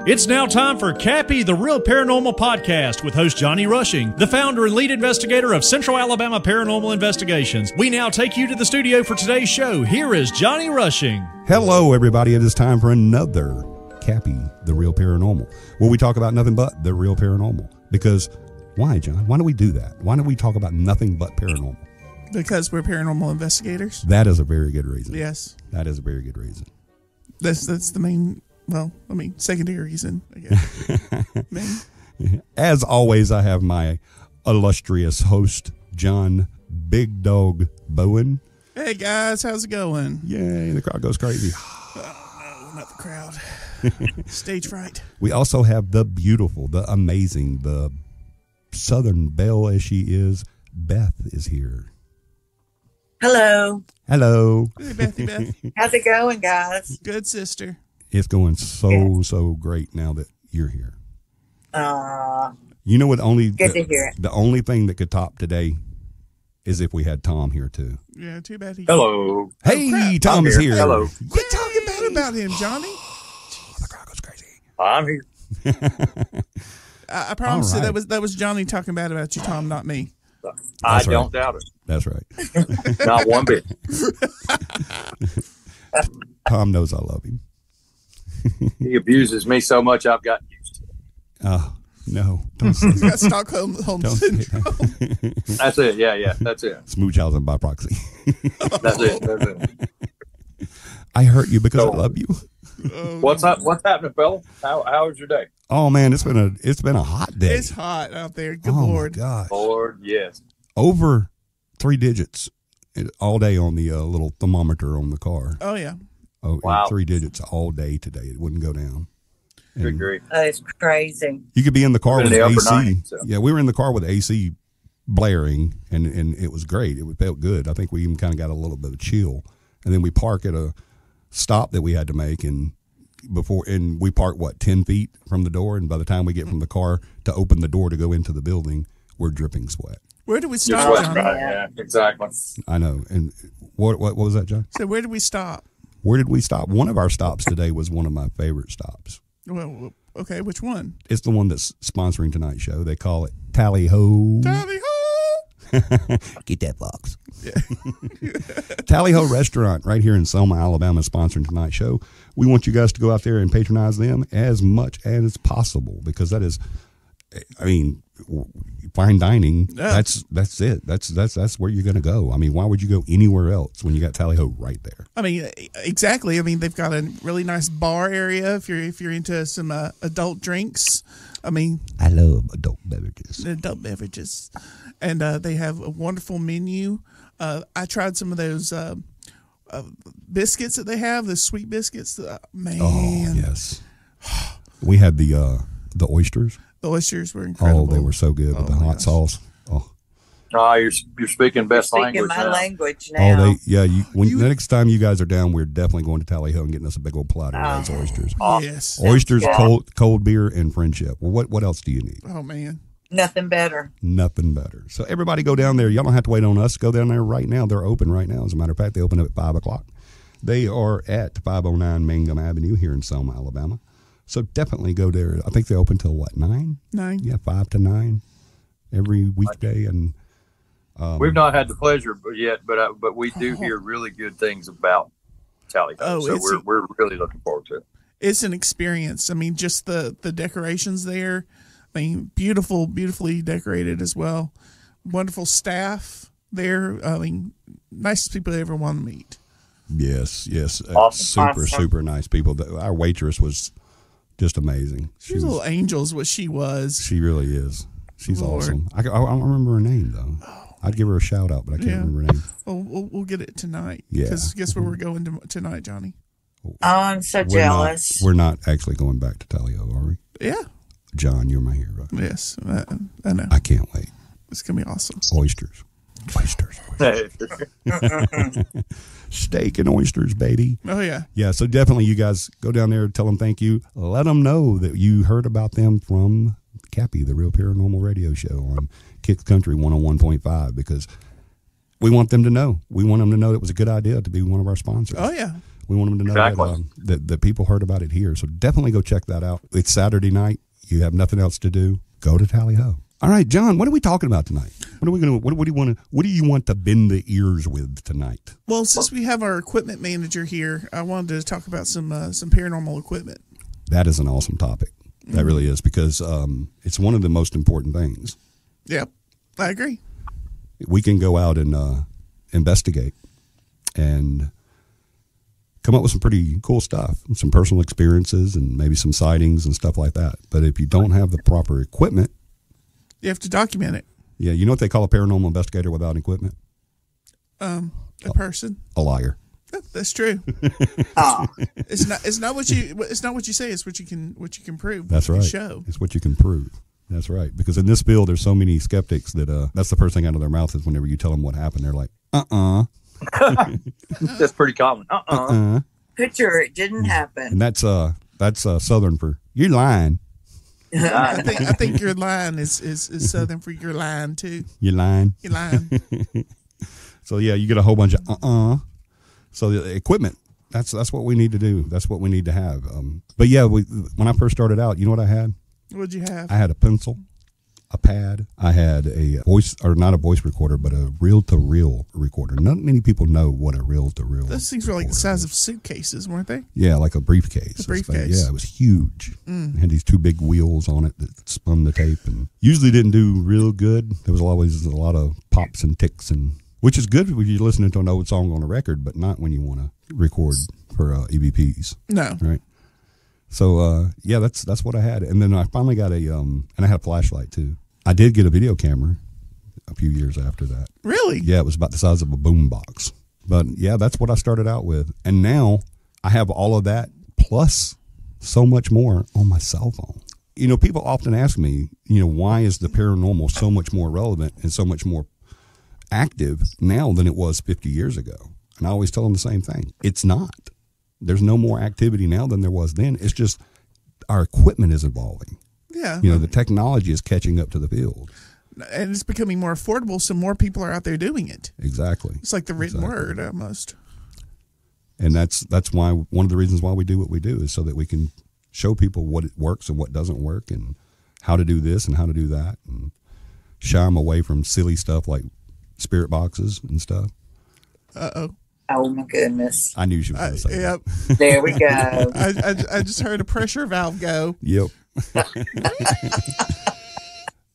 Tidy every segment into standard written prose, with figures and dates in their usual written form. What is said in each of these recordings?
It's now time for Cappy, the Real Paranormal Podcast with host Johnny Rushing, the founder and lead investigator of Central Alabama Paranormal Investigations. We now take you to the studio for today's show. Here is Johnny Rushing. Hello, everybody. It is time for another Cappy, the Real Paranormal, where we talk about nothing but the real paranormal. Because why, John? Why do we do that? Why do we talk about nothing but paranormal? Because we're paranormal investigators. That is a very good reason. Yes. That is a very good reason. That's the main, secondary reason, I guess. As always, I have my illustrious host, John Big Dog Bowen. Hey, guys, how's it going? Yay, the crowd goes crazy. Oh, no, not the crowd. Stage fright. We also have the beautiful, the amazing, the Southern belle as she is, Beth is here. Hello. Hello. Hey, Bethy Beth. How's it going, guys? Good, sister. It's going so great now that you're here. You know what? Good to hear it. The only thing that could top today is if we had Tom here too. Yeah, too bad. Hello. Hey, Tom is here. Hello. Quit talking bad about him, Johnny. The crowd goes crazy. I'm here. I promise All you right. that was Johnny talking bad about you, Tom, not me. I That's right. don't doubt it. That's right. Not one bit. Tom knows I love him. He abuses me so much I've gotten used to it. Oh, no. Don't say He's got Stockholm Don't say syndrome. that. That's it. Yeah. That's it. Smoochhausen by proxy. That's it. I hurt you because I love you. What's happening, fella? How was your day? Oh man, it's been a hot day. It's hot out there. Good oh Lord. my gosh. Lord, yes. Over 3 digits all day on the little thermometer on the car. Oh, yeah. Oh, Wow. 3 digits all day today. It wouldn't go down. Good And grief. It's crazy. you could be in the car In with the upper AC. 90s, so. Yeah, we were in the car with AC blaring, and it was great. It felt good. I think we even kind of got a little bit of chill. And then we park at a stop that we had to make, and we park 10 feet from the door, and by the time we get from the car to open the door to go into the building, we're dripping sweat. Where did we You're stop, sweating, Johnny? right? Yeah, exactly. I know. And what was that, John? So where did we stop? Where did we stop? One of our stops today was one of my favorite stops. Well, okay, which one? It's the one that's sponsoring tonight's show. They call it Tally Ho. Tally ho! Get that box. Tally Ho Restaurant right here in Selma, Alabama, sponsoring tonight's show. We want you guys to go out there and patronize them as much as possible, because that is, fine dining. Yeah. That's it. That's where you're going to go. I mean, why would you go anywhere else when you got Tally Ho right there? I mean, exactly. I mean, they've got a really nice bar area if you're into some adult drinks. I mean, I love adult beverages. And they have a wonderful menu. I tried some of those biscuits that they have, the sweet biscuits. Man, Oh yes, we had the oysters. the oysters were incredible. Oh, they were so good with the my hot gosh. sauce. Oh, You're speaking best Speaking language my now. language now. The next time you guys are down, we're definitely going to Tally Ho and getting us a big old platter of those oysters. Yes. Oysters, good. cold beer, and friendship. Well, what else do you need? Oh man. Nothing better. Nothing better. So everybody go down there. Y'all don't have to wait on us. Go down there right now. They're open right now. As a matter of fact, they open up at 5 o'clock. They are at 509 Mangum Avenue here in Selma, Alabama. So definitely go there. I think they open till 9? 9. Yeah, 5 to 9 every weekday. And We've not had the pleasure yet, but we do hear really good things about Tally Ho. Oh, So we're really looking forward to it. It's an experience. I mean, just the decorations there. I mean, beautifully decorated as well. Wonderful staff there. I mean, nicest people I ever want to meet. yes. Awesome. Super nice people. Our waitress was just amazing. She's a little angel's what she was. She really is. She's Lord. awesome. I don't remember her name, though. I'd give her a shout out, but I can't Yeah. remember her name. Well, we'll get it tonight. Yeah. Because guess where we're going tonight, Johnny? Oh, I'm so jealous. We're not actually going back to Tally Ho, are we? Yeah. John, you're my hero. Yes. I know. I can't wait. It's going to be awesome. Oysters. Steak and oysters, baby. Oh, yeah. Yeah, so definitely you guys go down there, tell them thank you. Let them know that you heard about them from Cappy, the Real Paranormal Radio Show on Kick Country 101.5, because we want them to know. We want them to know it was a good idea to be one of our sponsors. Oh, yeah. We want them to know that people heard about it here. So definitely go check that out. It's Saturday night. You have nothing else to do. Go to Tally Ho. All right, John, what are we talking about tonight? What do you want to bend the ears with tonight? Well, since we have our equipment manager here, I wanted to talk about some paranormal equipment. That is an awesome topic. That really is, because it's one of the most important things. Yep, I agree. We can go out and investigate and come up with some pretty cool stuff, some personal experiences and maybe some sightings and stuff like that. But if you don't have the proper equipment, you have to document it. Yeah, you know what they call a paranormal investigator without equipment? A person. A liar. That's true. It's not what you say. It's what you can prove. That's right. Show. It's what you can prove. That's right. Because in this field, there's so many skeptics that that's the first thing out of their mouth is whenever you tell them what happened, they're like, That's pretty common. Picture it didn't happen. And that's Southern for you're lying. I think your line is Southern for your line too. You're lying. You're lying. So yeah, you get a whole bunch of So the equipment, that's what we need to do. That's what we need to have. But yeah, when I first started out, you know what I had? What'd you have? I had a pencil, a pad. I had a voice, or not a voice recorder, but a reel-to-reel recorder. Not many people know what a reel-to-reel. Those things were like the size of suitcases, weren't they? Yeah, like a briefcase. A briefcase. Yeah, it was huge. It had these two big wheels on it that spun the tape, and usually didn't do real good. There was always a lot of pops and ticks, which is good when you're listening to an old song on a record, but not when you want to record for EVPs. No. Right. So, yeah, that's what I had. And then I finally got and I had a flashlight too. I did get a video camera a few years after that. Really? Yeah, it was about the size of a boom box. But yeah, that's what I started out with. And now I have all of that plus so much more on my cell phone. You know, people often ask me, why is the paranormal so much more relevant and so much more active now than it was 50 years ago? And I always tell them the same thing. It's not. There's no more activity now than there was then. It's just our equipment is evolving. Yeah. The technology is catching up to the field. And it's becoming more affordable, so more people are out there doing it. Exactly. It's like the written word almost. And that's why one of the reasons why we do what we do is so that we can show people what it works and what doesn't work and how to do this and how to do that and shy them away from silly stuff like spirit boxes and stuff. Uh-oh. Oh my goodness. I knew she was going to say yep. that. There we go. I just heard a pressure valve go. Yep.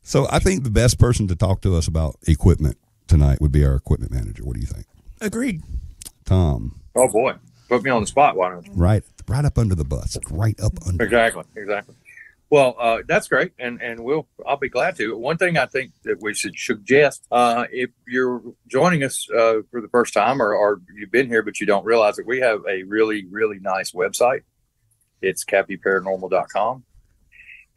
So I think the best person to talk to us about equipment tonight would be our equipment manager. What do you think? Agreed. Tom. Oh boy, put me on the spot. Why not? Right up under the bus. Right up under. Exactly. Well, that's great, and I'll be glad to. One thing I think that we should suggest, if you're joining us for the first time, or you've been here but you don't realize it, we have a really, really nice website. It's cappyparanormal.com,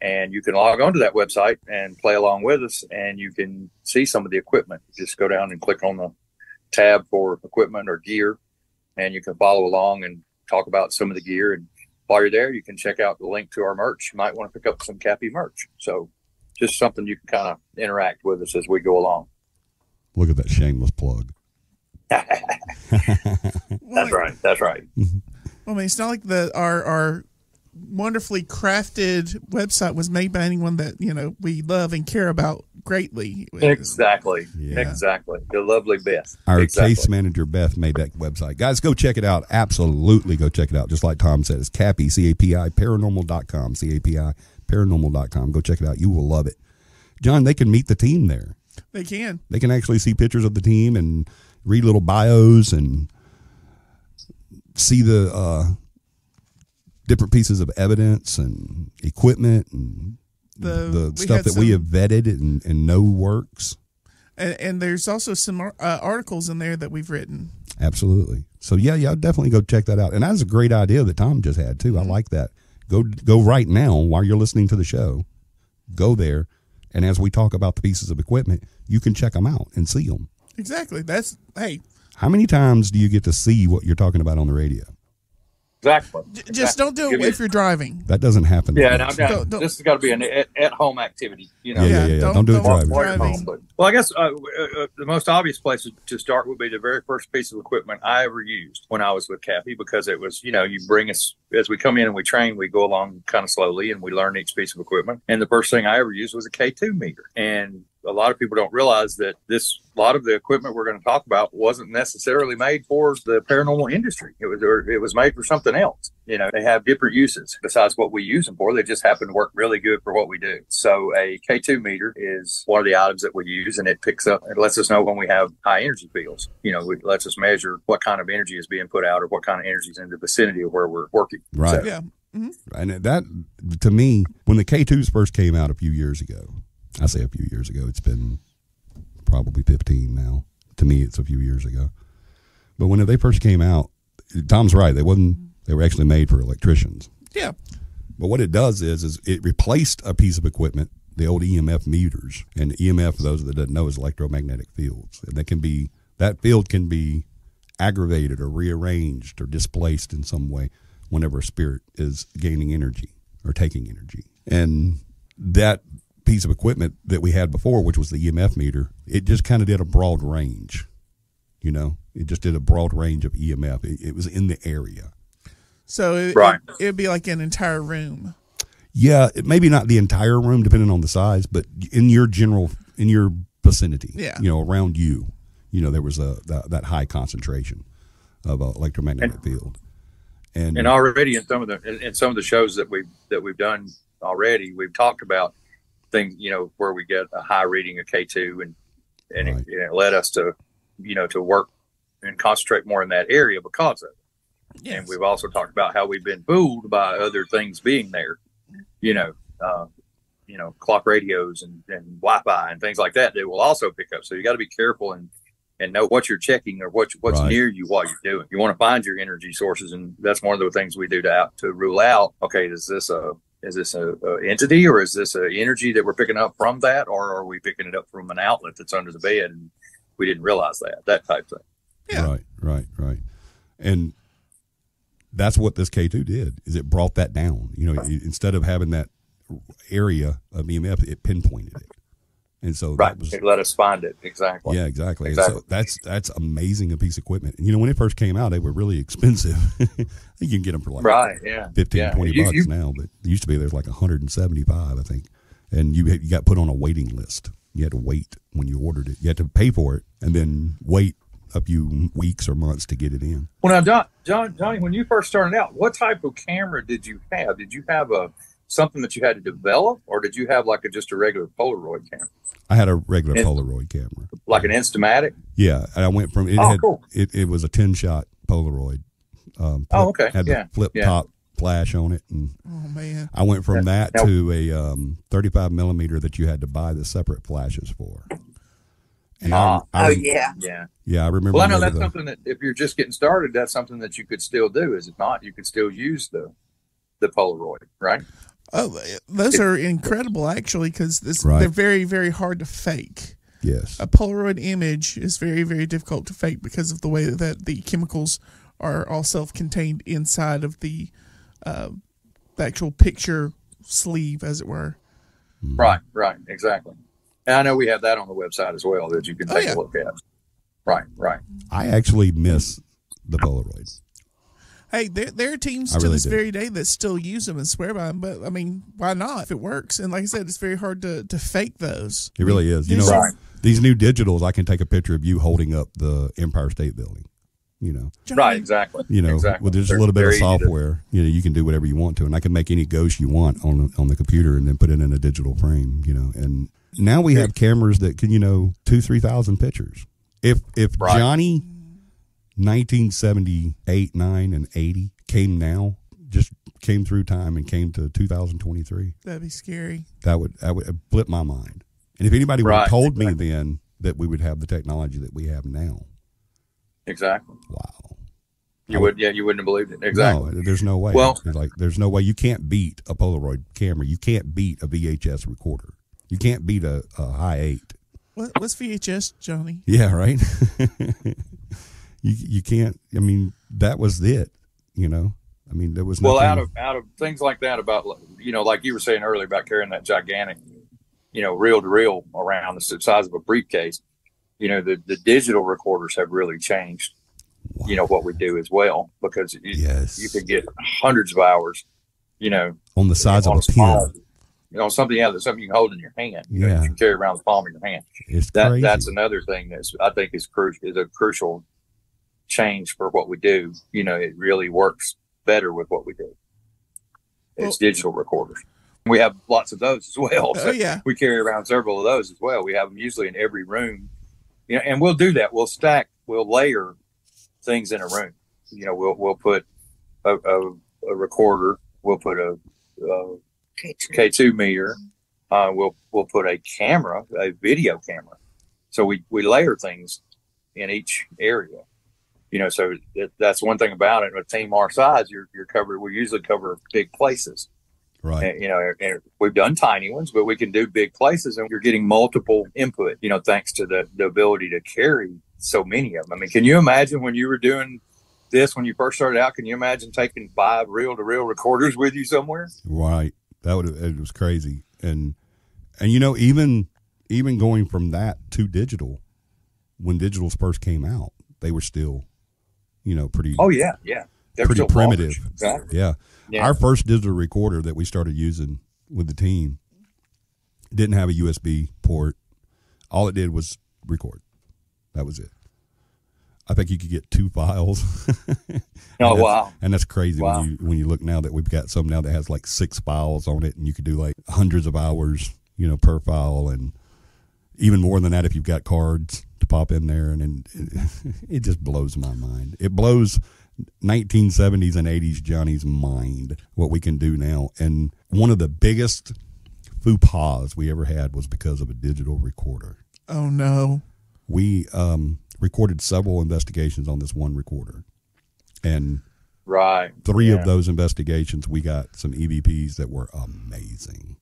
and you can log onto that website and play along with us, and you can see some of the equipment. Just go down and click on the tab for equipment or gear, and you can follow along and talk about some of the gear. And while you're there, you can check out the link to our merch. You might want to pick up some Cappy merch. So just something you can kind of interact with us as we go along. Look at that shameless plug. That's right. Well, I mean, it's not like our wonderfully crafted website was made by anyone that, we love and care about greatly. Exactly. Yeah. Exactly. The lovely Beth. Our case manager, Beth, made that website. Guys, go check it out. Absolutely go check it out. Just like Tom said, it's Cappy, CAPI, paranormal.com, CAPI, paranormal.com. Go check it out. You will love it. John, they can meet the team there. They can. They can actually see pictures of the team and read little bios and see the different pieces of evidence and equipment and the stuff that we have vetted and know works. And there's also some articles in there that we've written. Absolutely. So yeah, definitely go check that out. And that was a great idea that Tom just had too. I like that. Go right now while you're listening to the show. Go there, and as we talk about the pieces of equipment, you can check them out and see them. Exactly. Hey. How many times do you get to see what you're talking about on the radio? Exactly. Just don't do it if you're driving. That doesn't happen. Yeah, Don't- this has got to be an at-home activity. You know. Yeah. Don't do it driving. driving. Well, I guess the most obvious place to start would be the very first piece of equipment I ever used when I was with Kathy, because it was, you bring us, as we come in and we train, we go along kind of slowly and we learn each piece of equipment. And the first thing I ever used was a K2 meter. And a lot of people don't realize that a lot of the equipment we're going to talk about wasn't necessarily made for the paranormal industry. It was made for something else. They have different uses besides what we use them for. They just happen to work really good for what we do. So a K2 meter is one of the items that we use, and it lets us know when we have high energy fields. It lets us measure what kind of energy is being put out or what kind of energy is in the vicinity of where we're working. Right. Yeah. Mm-hmm. And that, to me, when the K2s first came out a few years ago, I say a few years ago, it's been probably 15 now. To me, it's a few years ago. But when they first came out, Tom's right. They were actually made for electricians. Yeah. But what it does is it replaced a piece of equipment, the old EMF meters. And EMF, for those that don't know, is electromagnetic fields. And that field can be aggravated or rearranged or displaced in some way whenever a spirit is gaining energy or taking energy. And that piece of equipment that we had before, which was the EMF meter, it just kind of did a broad range. It just did a broad range of EMF. It was in the area. So it'd be like an entire room. Yeah, maybe not the entire room, depending on the size, but in your vicinity. Yeah. Around you, there was that high concentration of electromagnetic field. And already in some of the shows that we've done already, we've talked about things, where we get a high reading of K2 and right. it led us to work and concentrate more in that area because of it. Yes. And we've also talked about how we've been fooled by other things being there, clock radios and Wi-Fi and things like that will also pick up. So you got to be careful and know what you're checking or what's right. near you while you're doing. You want to find your energy sources, and that's one of the things we do to rule out. Okay, is this a entity, or is this a energy that we're picking up from that, or are we picking it up from an outlet that's under the bed and we didn't realize that type thing? Yeah. Right. And that's what this K2 did, is it brought that down. Instead of having that area of EMF, it pinpointed it. And so right. It let us find it. Exactly. Yeah, exactly. So that's amazing, a piece of equipment. And when it first came out, they were really expensive. I think you can get them for like right, yeah. 15, 20 bucks now, but it used to be there's like 175, I think. And you got put on a waiting list. You had to wait when you ordered it. You had to pay for it and then wait a few weeks or months to get it in. Well, now, Johnny, when you first started out, what type of camera did you have? Did you have something that you had to develop, or did you have just a regular Polaroid camera? I had a regular Polaroid camera, like an Instamatic. Yeah, and I went from it. Cool. It was a 10-shot Polaroid. Okay. Had the flip top flash on it, and oh man, I went from that to a 35 millimeter that you had to buy the separate flashes for. And yeah. I remember. Well, I know that's something that if you're just getting started, that's something that you could still do. Is it not? You could still use the Polaroid, right? Oh, those are incredible, actually, because they're very, very hard to fake. Yes. A Polaroid image is very, very difficult to fake because of the way that the chemicals are all self-contained inside of the actual picture sleeve, as it were. Right, exactly. And I know we have that on the website as well that you can take a look at. Right. I actually miss the Polaroids. Hey, there are teams to this very day that still use them and swear by them, but I mean, why not if it works? And like I said, it's very hard to fake those. It really is. These new digitals, I can take a picture of you holding up the Empire State Building. Right, exactly. With just a little bit of software, you can do whatever you want to, and I can make any ghost you want on the computer and then put it in a digital frame. And now we have cameras that can 2,000-3,000 pictures. If Johnny 1978, 9, and 80 just came through time and came to 2023. That'd be scary. That would flip my mind. And if anybody would have told me then that we would have the technology that we have now. Exactly. Wow. You wouldn't have believed it. Exactly. No, there's no way. Well, there's no way. You can't beat a Polaroid camera. You can't beat a VHS recorder. You can't beat a high 8. What's VHS, Johnny? Yeah, right. You can't. I mean, that was it. I mean, there was well nothing. out of things like that about, like you were saying earlier about carrying that gigantic, reel to reel around the size of a briefcase. The digital recorders have really changed. Wow. What we do as well, because you could get hundreds of hours. On the size of a small, pen. something you can hold in your hand. You can carry around the palm of your hand. It's crazy. That's another thing I think is a crucial change for what we do. It really works better with what we do. It's digital recorders. We have lots of those as well. So we carry around several of those as well. We have them usually in every room. And we'll do that. We'll layer things in a room. We'll put a recorder. We'll put a K2 meter. We'll put a camera, a video camera. So we layer things in each area. So that's one thing about it. With a team our size, you're covered. We usually cover big places. Right. And we've done tiny ones, but we can do big places, and you're getting multiple input, thanks to the ability to carry so many of them. I mean, can you imagine when you were doing this, when you first started out, can you imagine taking 5 reel-to-reel recorders with you somewhere? Right. It was crazy. And even going from that to digital, when digitals first came out, they were still, pretty. Oh yeah. They're pretty primitive. Exactly. Yeah. Our first digital recorder that we started using with the team didn't have a USB port. All it did was record. That was it. I think you could get 2 files. Wow. And that's crazy. Wow. when you look now that we've got some now that has like 6 files on it, and you could do like hundreds of hours, per file, and even more than that if you've got cards to pop in there. And it just blows my mind. It blows 1970s and 80s Johnny's mind what we can do now. And one of the biggest faux pas we ever had was because of a digital recorder. Oh no. We recorded several investigations on this one recorder, and 3 of those investigations we got some EVPs that were amazing.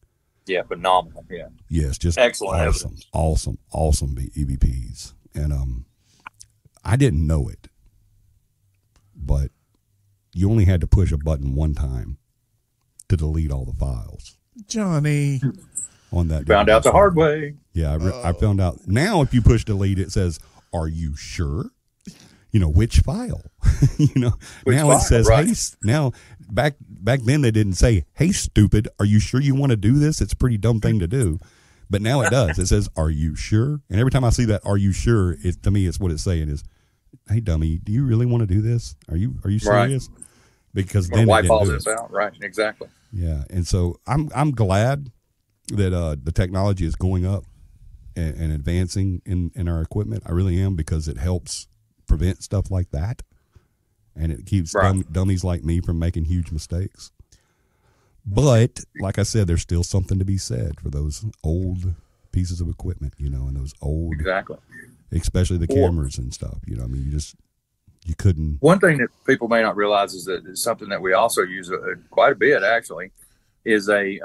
Yeah, phenomenal. Yeah. Yes, just excellent, awesome EVPs. And I didn't know it, but you only had to push a button one time to delete all the files. Johnny. On that, found out the hard way. Yeah, I found out. Now, if you push delete, it says, "Are you sure?" Which file? Which now file? It says, right. "Hey." Now, back then they didn't say, "Hey, stupid, are you sure you want to do this?" It's a pretty dumb thing to do, but now it does. It says, "Are you sure?" And every time I see that, "Are you sure?" To me, it's what it's saying is, "Hey, dummy, do you really want to do this? Are you serious?" Right. Because then wipe all this out, right? Exactly. Yeah, and so I'm glad that the technology is going up and advancing in our equipment. I really am, because it helps prevent stuff like that, and it keeps dummies like me from making huge mistakes. But like I said, there's still something to be said for those old pieces of equipment, and those old, especially the cameras and stuff. I mean, you couldn't. One thing that people may not realize is that it's something that we also use quite a bit, actually, is a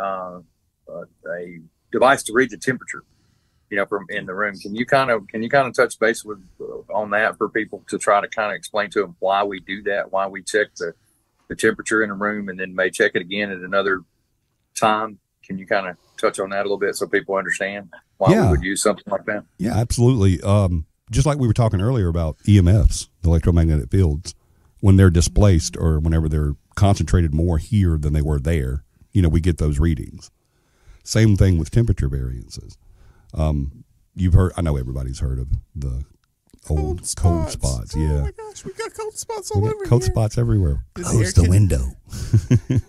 device to read the temperature, from in the room. Can you kind of touch base on that for people, to try to kind of explain to them why we do that, why we check the temperature in a room and then may check it again at another time? Can you kind of touch on that a little bit so people understand why we would use something like that? Yeah, absolutely. Just like we were talking earlier about EMFs, the electromagnetic fields, when they're displaced or whenever they're concentrated more here than they were there, we get those readings. Same thing with temperature variances. You've heard, I know everybody's heard of the old cold spots. Yeah. Oh my gosh, we got cold spots all over here. Cold spots everywhere. Close the window.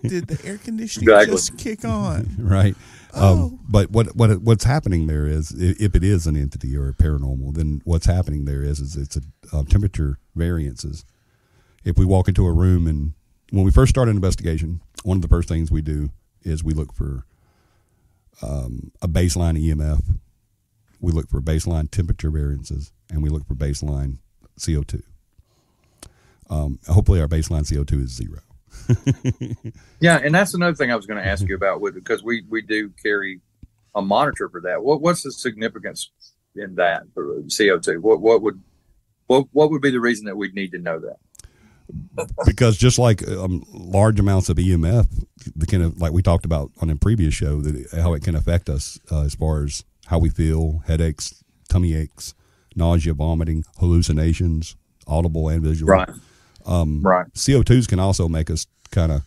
Did the air conditioning just kick on? Right. But what's happening there is, if it is an entity or a paranormal, then what's happening there is it's a temperature variances. If we walk into a room, and when we first start an investigation, one of the first things we do is we look for a baseline EMF. We look for baseline temperature variances, and we look for baseline CO2. Hopefully our baseline CO2 is 0. Yeah, and that's another thing I was going to ask you about, because we do carry a monitor for that. What's the significance in that for CO2? What would be the reason that we'd need to know that? because just like large amounts of EMF, like we talked about on a previous show, how it can affect us as far as how we feel, headaches, tummy aches, nausea, vomiting, hallucinations, audible and visual. Right. CO2s can also make us kind of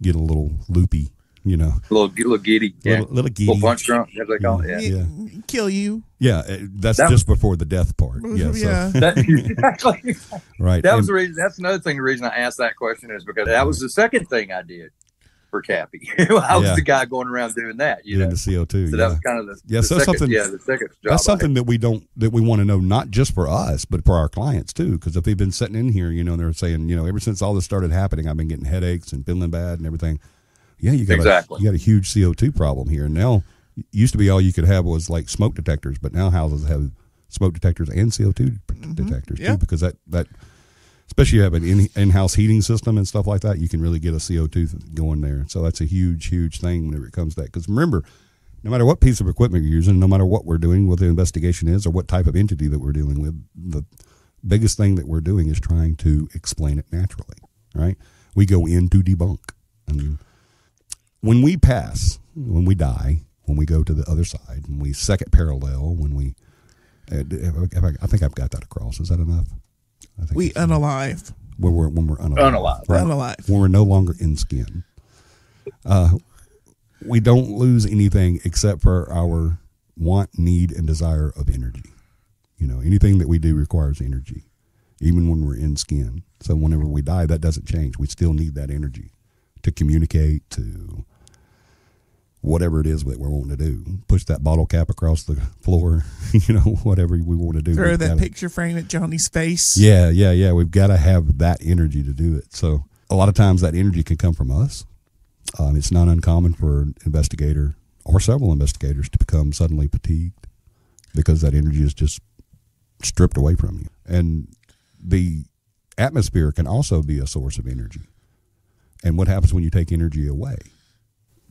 get a little loopy, a little giddy, little giddy, little punch drunk, as they call it. Yeah. Kill you. Yeah, that's just before the death part. Yeah, Yeah. Exactly. Right. That was the reason. That's another thing. The reason I asked that question is because that was the second thing I did for Cappy. I was the guy going around doing that. You know, the CO2. So that was kind of the so second, something. the second job. That's something that we want to know, not just for us, but for our clients too. Because if they've been sitting in here, and they're saying, ever since all this started happening, I've been getting headaches and feeling bad and everything. Yeah, you got a huge CO2 problem here. And now, it used to be all you could have was like smoke detectors, but now houses have smoke detectors and CO2 detectors too, because that especially you have an in-house heating system and stuff like that, you can really get a CO2 going there. So that's a huge thing whenever it comes to that. Because remember, no matter what piece of equipment you're using, no matter what we're doing, what the investigation is, or what type of entity that we're dealing with, the biggest thing that we're doing is trying to explain it naturally, right? We go in to debunk. And when we pass, when we die, when we go to the other side, when we second parallel, when we, I think I've got that across. Is that enough? I think We unalive. When we're unalive. Right? Unalive. When we're no longer in skin. We don't lose anything except for our want, need, and desire of energy. Anything that we do requires energy, even when we're in skin. So whenever we die, that doesn't change. We still need that energy to communicate, to whatever it is that we're wanting to do. Push that bottle cap across the floor, whatever we want to do. Throw that picture frame at Johnny's face. Yeah. We've got to have that energy to do it. So a lot of times that energy can come from us. It's not uncommon for an investigator or several investigators to become suddenly fatigued because that energy is just stripped away from you. And the atmosphere can also be a source of energy. And what happens when you take energy away?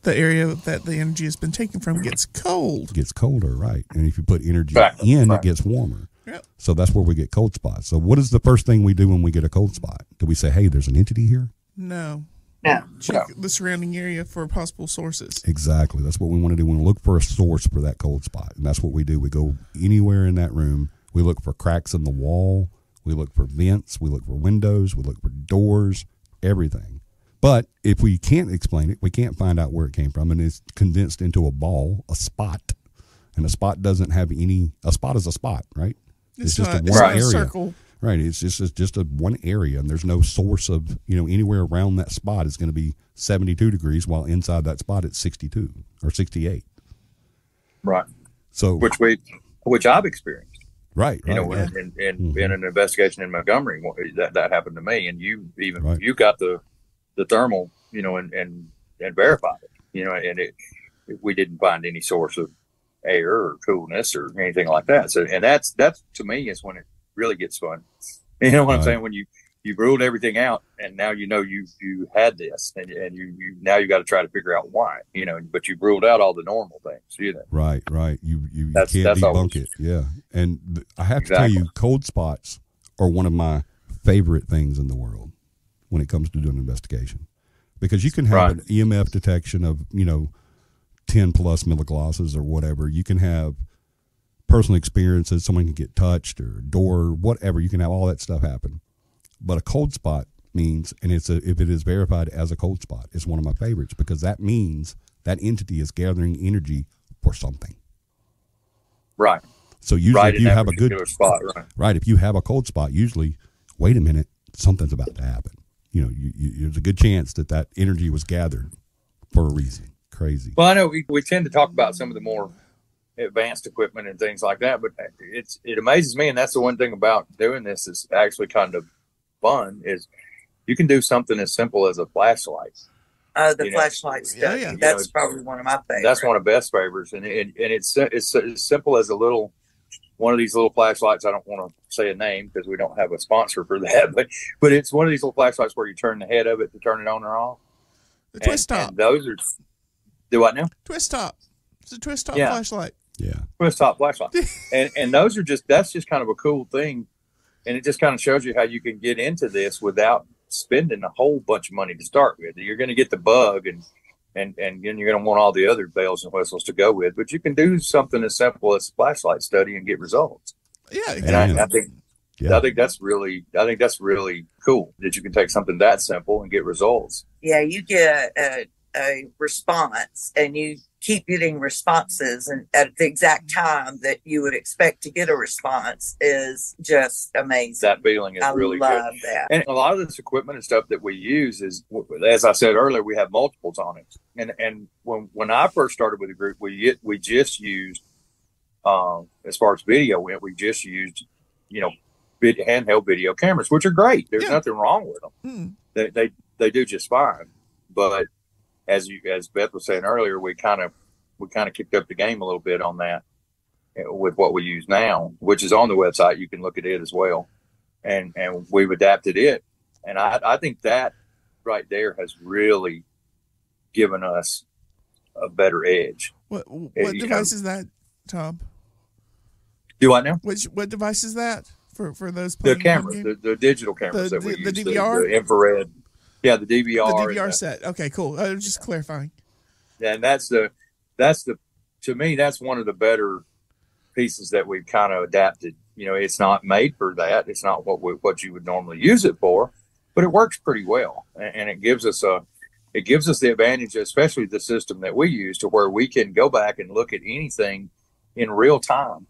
The area that the energy has been taken from gets cold. Gets colder, right. And if you put energy in, it gets warmer. Yep. So that's where we get cold spots. So what is the first thing we do when we get a cold spot? Do we say, hey, there's an entity here? No. No. Check the surrounding area for possible sources. Exactly. That's what we want to do. We want to look for a source for that cold spot. And that's what we do. We go anywhere in that room. We look for cracks in the wall. We look for vents. We look for windows. We look for doors, everything. But if we can't explain it, we can't find out where it came from, and it's condensed into a ball, a spot, and a spot doesn't have a spot is a spot, right? It's just not, a one area. Circle. Right. It's just a one area, and there's no source of, anywhere around that spot is going to be 72 degrees, while inside that spot it's 62 or 68. Right. So which I've experienced. Right. In an investigation in Montgomery, that happened to me, and you got the thermal, and verified it, and we didn't find any source of air or coolness or anything like that. So, and that's to me is when it really gets fun. You know what I'm saying? When you ruled everything out, and now you had this, and you now you got to try to figure out why, but you've ruled out all the normal things. Right. You can't debunk it. Yeah, and I have to tell you, cold spots are one of my favorite things in the world when it comes to doing an investigation, because you can have an EMF detection of 10 plus milliglosses or whatever. You can have personal experiences. Someone can get touched or door, whatever. You can have all that stuff happen. But a cold spot means, and if it is verified as a cold spot, it's one of my favorites, because that means that entity is gathering energy for something. Right. So usually if you have a good spot, right, if you have a cold spot, usually, wait a minute, something's about to happen. There's a good chance that energy was gathered for a reason. Crazy. Well, I know we tend to talk about some of the more advanced equipment and things like that, but it amazes me, and that's the one thing about doing this is actually kind of fun, is you can do something as simple as a flashlight. The flashlight stuff. Yeah. That's probably one of my favorites. That's one of the best favorites, and it's as simple as one of these little flashlights. I don't want to say a name because we don't have a sponsor for that, but it's one of these little flashlights where you turn the head of it to turn it on or off. The twist top. And those are, do what now? Twist top. It's a twist top flashlight. Yeah. Twist top flashlight. and those are that's just kind of a cool thing. it just kind of shows you how you can get into this without spending a whole bunch of money to start with. You're going to get the bug, and then you're going to want all the other bells and whistles to go with. But you can do something as simple as a flashlight study and get results. Yeah, exactly. And I think that's really cool that you can take something that simple and get results. Yeah, you get a response, and you keep getting responses, and at the exact time that you would expect to get a response is just amazing. That feeling is really good. I love that. And a lot of this equipment and stuff that we use is, as I said earlier, we have multiples on it. And when I first started with the group, we just used, as far as video went, we just used, handheld video cameras, which are great. There's nothing wrong with them. They do just fine. But as Beth was saying earlier, we kind of kicked up the game a little bit on that with what we use now, which is on the website. You can look at it as well, and we've adapted it. And I think that right there has really given us a better edge. What device is that, Tom? Do I know? What device is that for those? The camera, the digital cameras that we use, the DVR, the infrared. Yeah, the DVR. The DVR set. Okay, cool. I was just clarifying. Yeah, and that's the to me, that's one of the better pieces that we've kind of adapted. It's not made for that. It's not what you would normally use it for, but it works pretty well, and it gives us the advantage, especially the system that we use, to where we can go back and look at anything in real time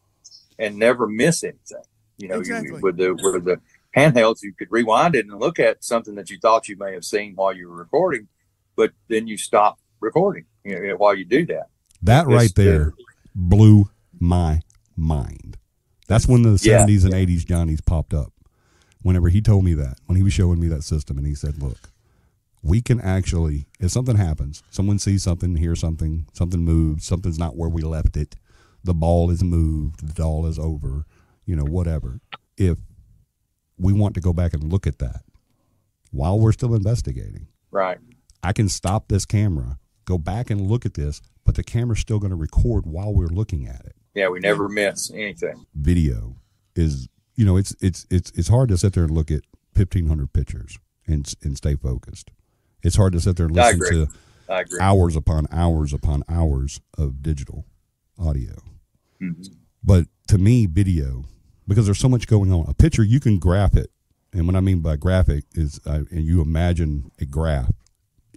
and never miss anything. Exactly. With the handhelds, you could rewind it and look at something that you thought you may have seen while you were recording, but then you stop recording while you do that. That right there blew my mind. That's when the 70s and 80s Johnny's popped up. Whenever he told me that, when he was showing me that system, and he said, look, we can actually, if something happens, someone sees something, hears something moves, something's not where we left it, the ball is moved, the doll is over, whatever. If we want to go back and look at that while we're still investigating. Right. I can stop this camera, go back and look at this, but the camera's still going to record while we're looking at it. Yeah, we never miss anything. Video is, it's hard to sit there and look at 1,500 pictures and stay focused. It's hard to sit there and listen to hours upon hours upon hours of digital audio. Mm-hmm. But to me, video, because there's so much going on. A picture, you can graph it. And what I mean by graphic is, and you imagine a graph,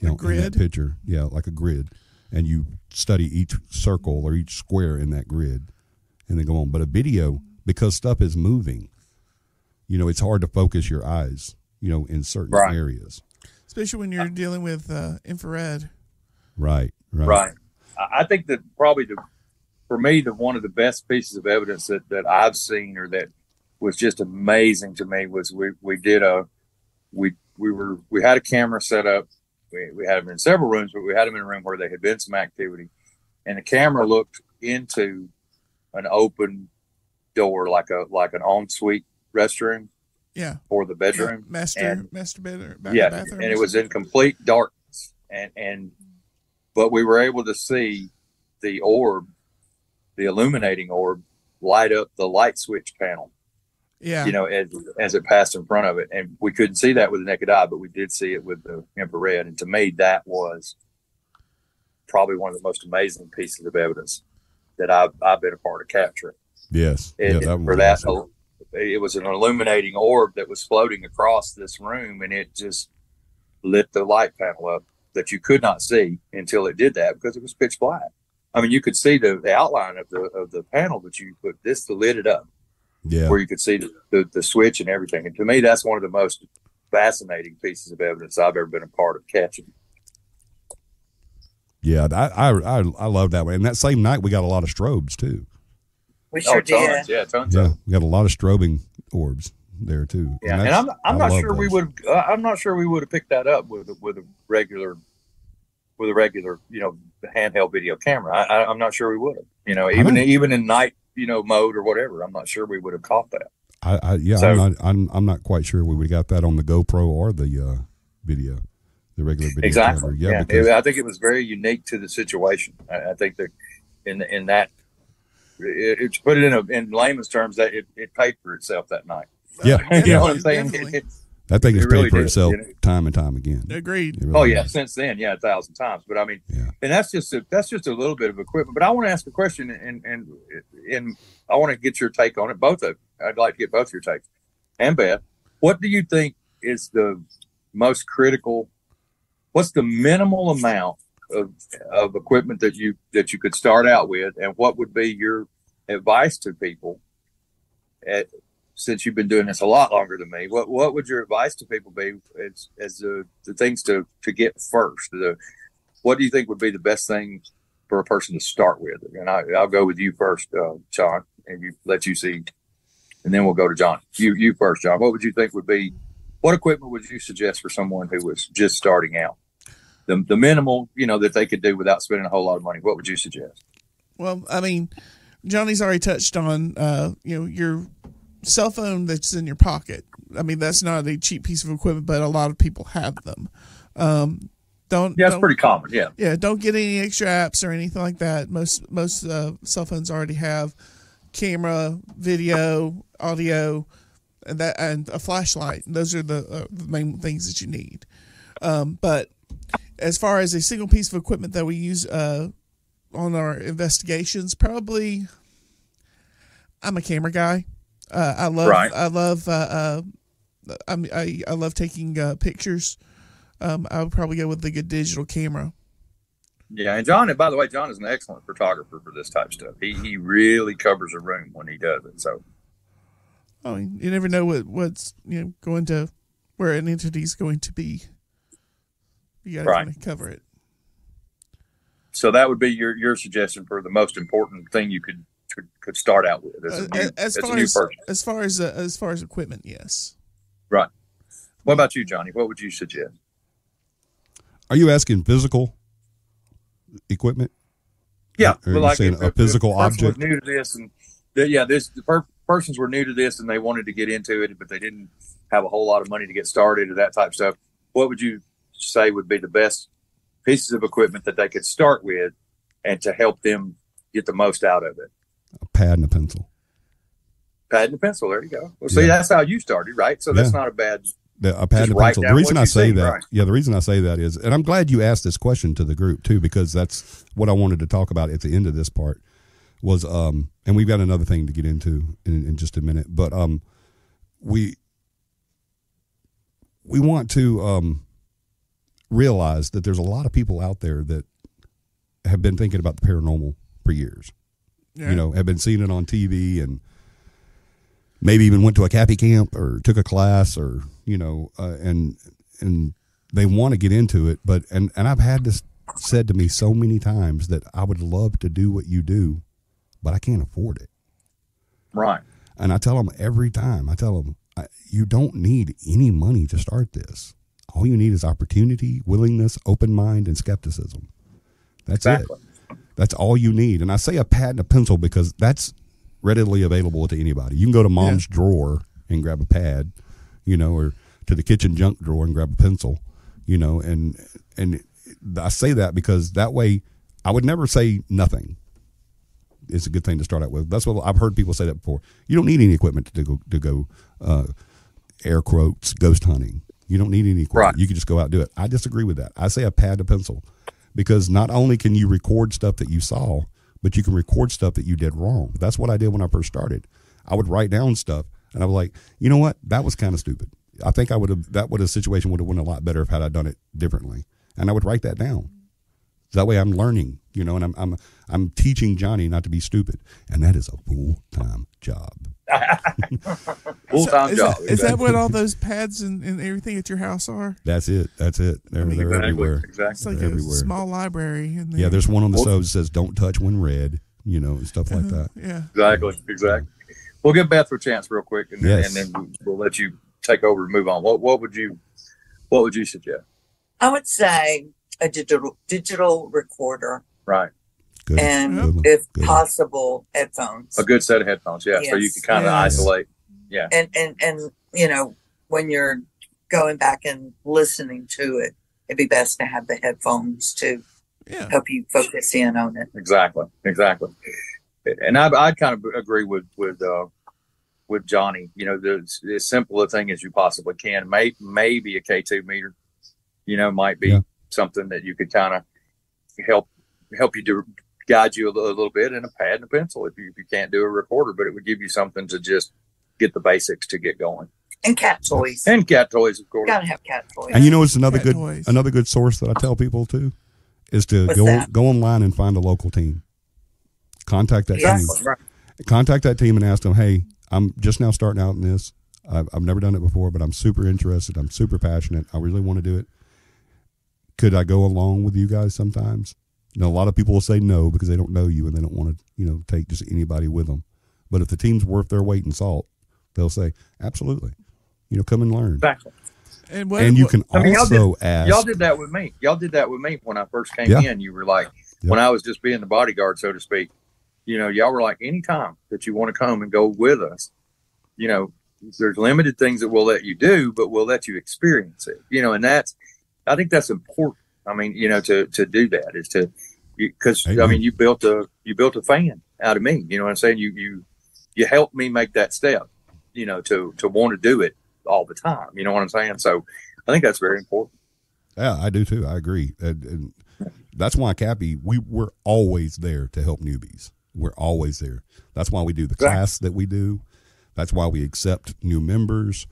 in that picture. Yeah, like a grid. And you study each circle or each square in that grid and then go on. But a video, because stuff is moving, it's hard to focus your eyes, in certain areas. Especially when you're dealing with infrared. Right. I think that probably for me, one of the best pieces of evidence that I've seen, or that was just amazing to me, was we had a camera set up. We had them in several rooms, but we had them in a room where there had been some activity, and the camera looked into an open door, like an ensuite restroom. Yeah. Or the bedroom. Master bedroom. Bathroom. And it was in complete darkness, but we were able to see the illuminating orb light up the light switch panel. Yeah. As it passed in front of it. And we couldn't see that with the naked eye, but we did see it with the infrared. And to me, that was probably one of the most amazing pieces of evidence that I've been a part of capturing. Yes. It was an illuminating orb that was floating across this room, and it just lit the light panel up that you could not see until it did that, because it was pitch black. I mean, you could see the outline of the panel, but this lit it up. Yeah. Where you could see the switch and everything. And to me, that's one of the most fascinating pieces of evidence I've ever been a part of catching. Yeah, I love that one. And that same night, we got a lot of strobes too. We sure did. Yeah, tons. Yeah, we got a lot of strobing orbs there too. Yeah, and I'm not sure we would. I'm not sure we would have picked that up with a regular handheld video camera. I'm not sure we would have. Even in night mode or whatever. I'm not sure we would have caught that. I'm not quite sure we would have got that on the GoPro or the video, the regular video. Exactly. Camera. Yeah, I think it was very unique to the situation. I think that in that, to put it in layman's terms, that it paid for itself that night. Yeah. You know what I'm saying? Definitely. That thing has paid really for did, itself you know? time and time again. Agreed. It really Oh yeah, has. since then, yeah, 1,000 times. But I mean, Yeah. and that's just a little bit of equipment. But I want to ask a question, and I want to get your take on it. Both of I'd like to get both your takes. And Beth, what do you think is the most critical? What's the minimal amount of equipment that you could start out with, and what would be your advice to people? Since you've been doing this a lot longer than me, what would your advice to people be as the things to get first? What do you think would be the best thing for a person to start with? And I'll go with you first, John, and let you see, and then we'll go to John. You first, John. What would you think would be? What equipment would you suggest for someone who was just starting out? The minimal, that they could do without spending a whole lot of money. What would you suggest? Well, I mean, Johnny's already touched on, your cell phone that's in your pocket. I mean, that's not a cheap piece of equipment, but a lot of people have them. It's pretty common. Yeah. Yeah. Don't get any extra apps or anything like that. Most cell phones already have camera, video, audio, and a flashlight. Those are the main things that you need. But as far as a single piece of equipment that we use on our investigations, probably I'm a camera guy. I love taking pictures. I would probably go with the good digital camera. Yeah, and John, by the way, John is an excellent photographer for this type of stuff. He really covers a room when he does it. So, I mean, you never know what's going to where an entity's going to be. You got to kind of cover it. So that would be your suggestion for the most important thing you could start out with as a new person. As far as equipment, yes. Right. What about you, Johnny? What would you suggest? Are you asking physical equipment? Yeah, or are you saying a physical object? Was new to this, and persons were new to this, and they wanted to get into it, but they didn't have a whole lot of money to get started or that type of stuff. What would you say would be the best pieces of equipment that they could start with, and to help them get the most out of it? A pad and a pencil. Pad and a pencil. There you go. Well, see, that's how you started, right? So that's not a bad. A pad and a pencil. The reason I say that, the reason I say that is, and I'm glad you asked this question to the group too, because that's what I wanted to talk about at the end of this part was, and we've got another thing to get into in just a minute, but we want to realize that there's a lot of people out there that have been thinking about the paranormal for years. Yeah. Have been seeing it on TV and maybe even went to a Cappy camp or took a class or, and they want to get into it. But, and I've had this said to me so many times that I would love to do what you do, but I can't afford it. Right. And I tell them every time, you don't need any money to start this. All you need is opportunity, willingness, open mind, and skepticism. That's exactly it. That's all you need. And I say a pad and a pencil because that's readily available to anybody. You can go to mom's drawer and grab a pad, or to the kitchen junk drawer and grab a pencil, and I say that because that way I would never say nothing. It's a good thing to start out with. That's what I've heard people say that before. You don't need any equipment to go air quotes, ghost hunting. You don't need any equipment. Right. You can just go out and do it. I disagree with that. I say a pad and a pencil because not only can you record stuff that you saw, but you can record stuff that you did wrong. That's what I did when I first started. I would write down stuff, and I was like, you know what? That was kind of stupid. I think the situation would have went a lot better if had I done it differently. And I would write that down. That way I'm learning, and I'm teaching Johnny not to be stupid. And that is a full-time job. Full-time job. Is that what all those pads and everything at your house are? That's it. They're everywhere. Exactly. It's like they're a small library. Yeah, there's one on the stove that says "Don't touch when red," and stuff like that. Yeah, exactly. We'll give Beth a chance real quick, and then we'll let you take over and move on. What would you suggest? I would say a digital recorder. Right. Good. And if possible, headphones. A good set of headphones, yeah. Yes. So you can kind of isolate. Yeah. And when you're going back and listening to it, it'd be best to have the headphones to help you focus in on it. Exactly. And I kind of agree with with Johnny. You know, as simple a thing as you possibly can. Maybe a K2 meter, you know, might be something that you could kind of help you to guide you a little bit, and a pad and a pencil if you can't do a recorder, but it would give you something to just get the basics to get going. And cat toys. And cat toys, of course. Gotta have cat toys. And you know, it's another Cat good source that I tell people too, is to What's go online and find a local team. Contact that team. Right. Contact that team and ask them, hey, I'm just now starting out in this. I've never done it before, but I'm super interested. I'm super passionate. I really want to do it. Could I go along with you guys sometimes? Now, a lot of people will say no because they don't know you and they don't want to, you know, take just anybody with them. But if the team's worth their weight in salt, they'll say, absolutely. You know, come and learn. Exactly. And you can also ask. Y'all did that with me. Y'all did that with me when I first came in. You were like, when I was just being the bodyguard, so to speak, you know, y'all were like, anytime that you want to come and go with us, you know, there's limited things that we'll let you do, but we'll let you experience it, you know, and I think that's important. I mean, you know, to do that is because I mean, you built a fan out of me, you know what I'm saying? You helped me make that step, you know, to want to do it all the time. You know what I'm saying? So I think that's very important. Yeah, I do too. I agree. And that's why Cappy, we're always there to help newbies. We're always there. That's why we do the class that we do. That's why we accept new members.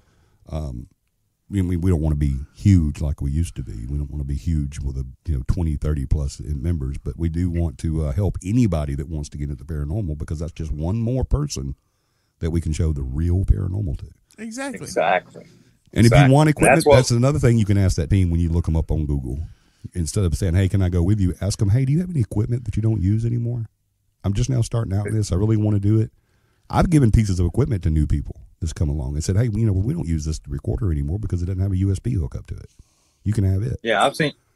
We don't want to be huge like we used to be. We don't want to be huge with 20, 30 plus members, but we do want to help anybody that wants to get into paranormal, because that's just one more person that we can show the real paranormal to. Exactly. And if you want equipment, that's another thing you can ask that team when you look them up on Google. Instead of saying, hey, can I go with you? Ask them, hey, do you have any equipment that you don't use anymore? I'm just now starting out this. I really want to do it. I've given pieces of equipment to new people that's come along and said, hey, you know, we don't use this recorder anymore because it doesn't have a USB hookup to it. You can have it. Yeah,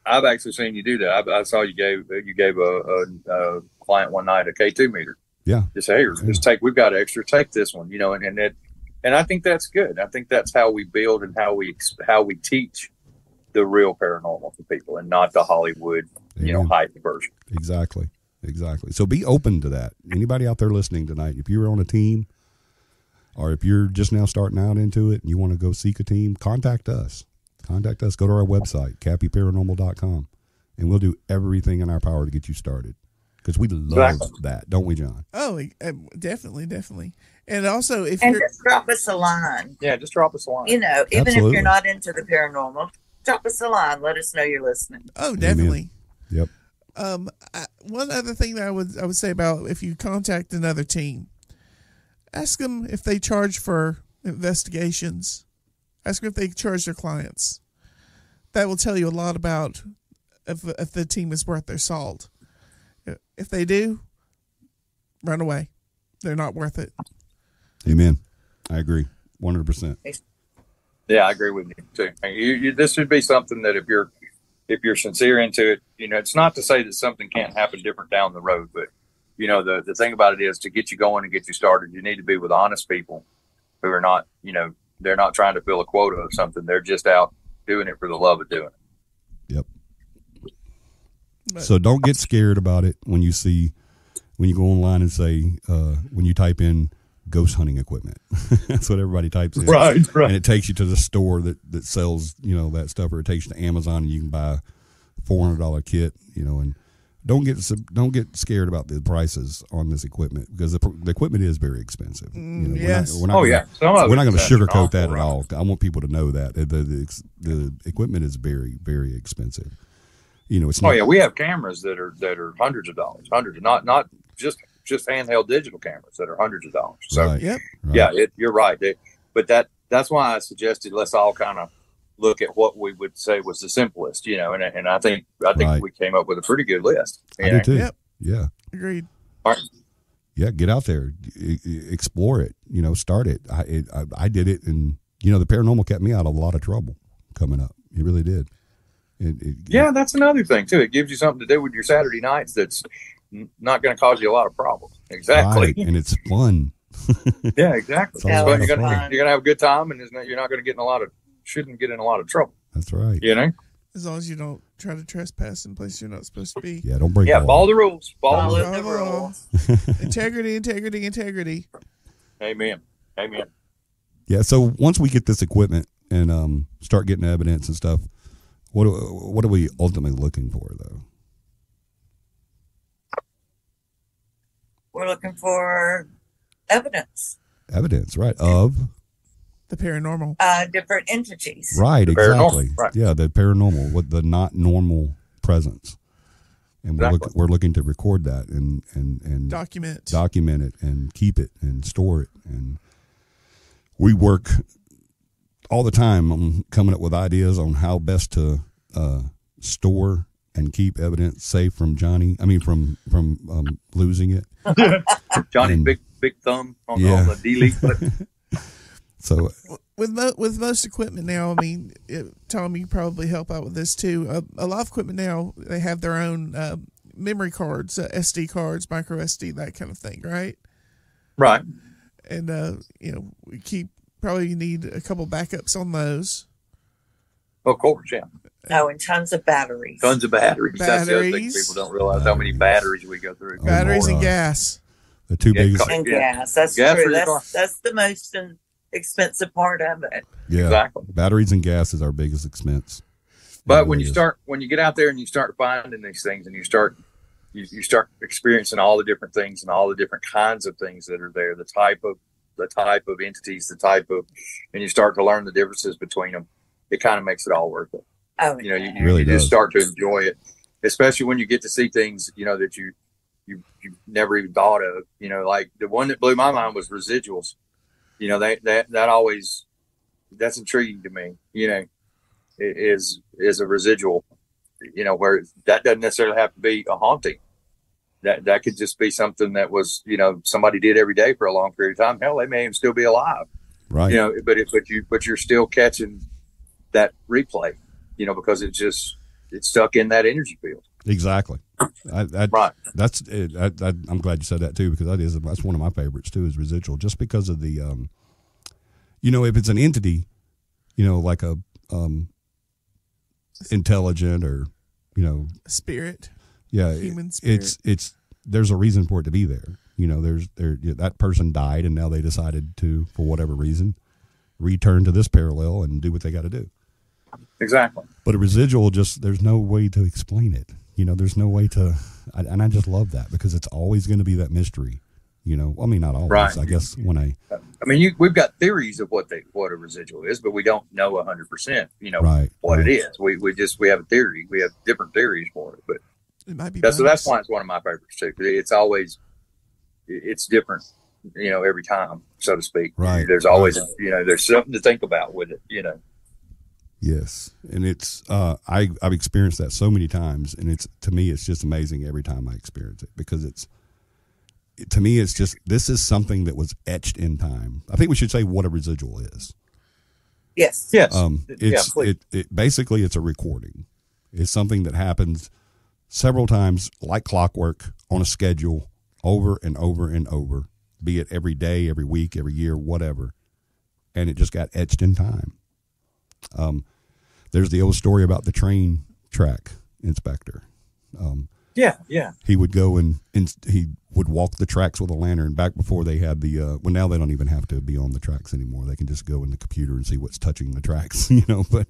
I've actually seen you do that. I saw you gave a client one night a K2 meter. Yeah. Just hey, we've got extra, take this one, you know, and I think that's good. I think that's how we build and how we teach the real paranormal to people, and not the Hollywood, you know, hype version. Exactly. So be open to that. Anybody out there listening tonight, if you're on a team, or if you're just now starting out into it and you want to go seek a team, contact us. Go to our website, cappyparanormal.com, and we'll do everything in our power to get you started, because we love that, don't we, John? Oh, definitely. And also, just drop us a line. Yeah, just drop us a line. You know, even Absolutely. if you're not into the paranormal, drop us a line. Let us know you're listening. Oh, definitely. Amen. Yep. One other thing that I would say about if you contact another team, ask them if they charge for investigations. Ask them if they charge their clients. That will tell you a lot about if the team is worth their salt. If they do, run away. They're not worth it. Amen. I agree 100%. Yeah, I agree with you too. This should be something that if you're sincere into it, you know, it's not to say that something can't happen different down the road, but you know, the thing about it is, to get you going and get you started, you need to be with honest people who are not, you know, they're not trying to fill a quota of something. They're just out doing it for the love of doing it. Yep. So don't get scared about it when you go online and say, when you type in ghost hunting equipment, that's what everybody types in. Right. And it takes you to the store that sells, you know, that stuff, or it takes you to Amazon and you can buy a $400 kit, you know, and don't get scared about the prices on this equipment, because the equipment is very expensive. You know, yes. we're not going to sugarcoat that at all. I want people to know that the equipment is very, very expensive. You know, it's not. Oh yeah, we have cameras that are hundreds of dollars, not just handheld digital cameras that are hundreds of dollars. So right. Yep. Right. Yeah, you're right. But that's why I suggested let's all kind of look at what we would say was the simplest, you know, and I think Right. we came up with a pretty good list. I do too. Yep. Yeah. Agreed. All right. Yeah, get out there, explore it. You know, start it. I did it, and you know, the paranormal kept me out of a lot of trouble coming up. It really did. Yeah, that's another thing too. It gives you something to do with your Saturday nights that's not going to cause you a lot of problems. Exactly. Right. And it's fun. Yeah, exactly. It's all You're fun. gonna have a good time, and you're not going to shouldn't get in a lot of trouble. That's right. You know. As long as you don't try to trespass in places you're not supposed to be. Yeah, don't break. Yeah, follow the rules. Follow Follow the rules. Integrity. Amen. Amen. Yeah. So once we get this equipment and start getting evidence and stuff, what are we ultimately looking for, though? We're looking for evidence. Evidence, right? Of The paranormal. Different entities. right, The exactly. paranormal, right. Yeah, the paranormal with the not normal presence, and Exactly. we're looking to record that and Document it and keep it and store it, and we work all the time on coming up with ideas on how best to store and keep evidence safe from from losing it. Johnny's And- big thumb on Yeah. the delete button. So with most equipment now, I mean, Tom, you probably help out with this too. A lot of equipment now, they have their own memory cards, SD cards, micro SD, that kind of thing, right? Right. And we probably need a couple backups on those. Of course, yeah. Oh, and tons of batteries. Tons of batteries. That's the other thing Batteries. people don't realize how many batteries we go through. Oh, Batteries and gosh. gas. the two Yeah, biggest, And Yeah. gas. That's Gas for true. your car. That's the most expensive part of it. yeah, Exactly. batteries and gas is our biggest expense. But It when really you is. when you get out there and you start finding these things and you start experiencing all the different things and all the different kinds of things that are there, the type of entities, and you start to learn the differences between them, it kind of makes it all worth it. Oh, You know, yeah. you Really just does. start to enjoy it, especially when you get to see things, that you've never even thought of. Like the one that blew my mind was residuals. That always, that's intriguing to me. It is a residual. Where that doesn't necessarily have to be a haunting. That could just be something that was, somebody did every day for a long period of time. Hell, they may even still be alive. right, But you're still catching that replay. Because it's stuck in that energy field. exactly. Right. That's it. I'm glad you said that too, because that's one of my favorites too, is residual, just because of the if it's an entity, like a intelligent or Spirit. yeah, Human spirit. it's there's a reason for it to be there. That person died and now they decided to, for whatever reason, return to this parallel and do what they got to do. Exactly. But a residual, there's no way to explain it. There's no way to, and I just love that because it's always going to be that mystery. I mean, not always. Right. I guess We've got theories of what a residual is, but we don't know 100%. Right, what right. it is. We have a theory. We have different theories for it, but It might be that's bonus. why it's one of my favorites too. 'Cause it's different. Every time, so to speak. Right. There's always there's something to think about with it. Yes, and it's I've experienced that so many times, and to me it's just amazing every time I experience it, because to me it's just, this is something that was etched in time. I think we should say what a residual is. Yes. Yes. It's basically it's a recording. It's something that happens several times like clockwork on a schedule, over and over and over, be it every day, every week, every year, whatever, and it just got etched in time. There's the old story about the train track inspector. Yeah. He would go and he would walk the tracks with a lantern back before they had now they don't even have to be on the tracks anymore. They can just go in the computer and see what's touching the tracks, but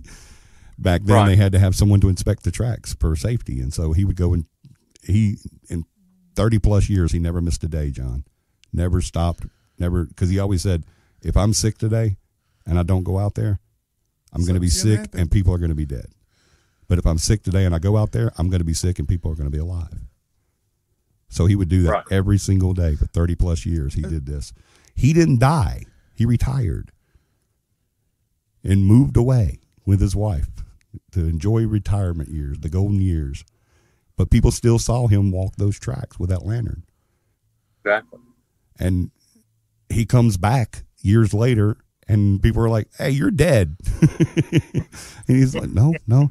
back then They had to have someone to inspect the tracks for safety. And so he would go and in 30 plus years, he never missed a day, John. Never stopped, because he always said, if I'm sick today and I don't go out there, I'm going to be Something's gonna sick happen. and people are going to be dead. But if I'm sick today and I go out there, I'm going to be sick and people are going to be alive. So he would do that every single day for 30 plus years. He did this. He didn't die. He retired and moved away with his wife to enjoy retirement years, the golden years. But people still saw him walk those tracks with that lantern. Exactly. And he comes back years later and people are like, hey, you're dead. And he's like, no. And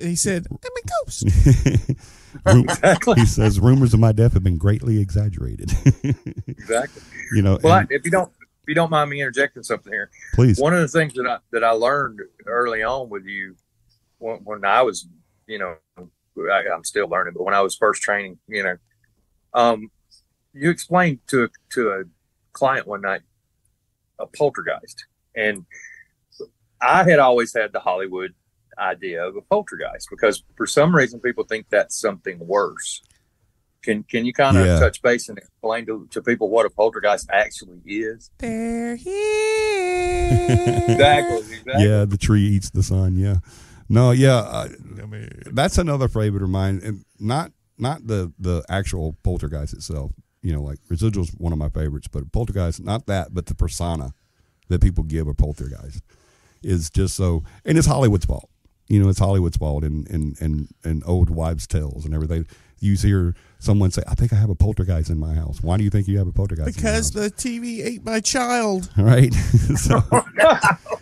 he said, I'm a ghost. Exactly. He says, rumors of my death have been greatly exaggerated. Exactly. And If you don't mind me interjecting something here, please. one of the things that I learned early on with you, when I was, I'm still learning, but when I was first training, you explained to a client one night, a poltergeist. And I had always had the Hollywood idea of a poltergeist because for some reason people think that's something worse. Can you kind of touch base and explain to people what a poltergeist actually is? They're here. Exactly. Yeah, the tree eats the sun. Yeah. No, yeah. That's another favorite of mine. And not the actual poltergeist itself. You know, like Residual's one of my favorites, but poltergeist, not that, but the persona that people give a poltergeist is just so, and it's Hollywood's fault. You know, it's Hollywood's fault and old wives' tales and everything. You hear someone say, I think I have a poltergeist in my house. Why do you think you have a poltergeist because in your the TV ate my child. Right. So,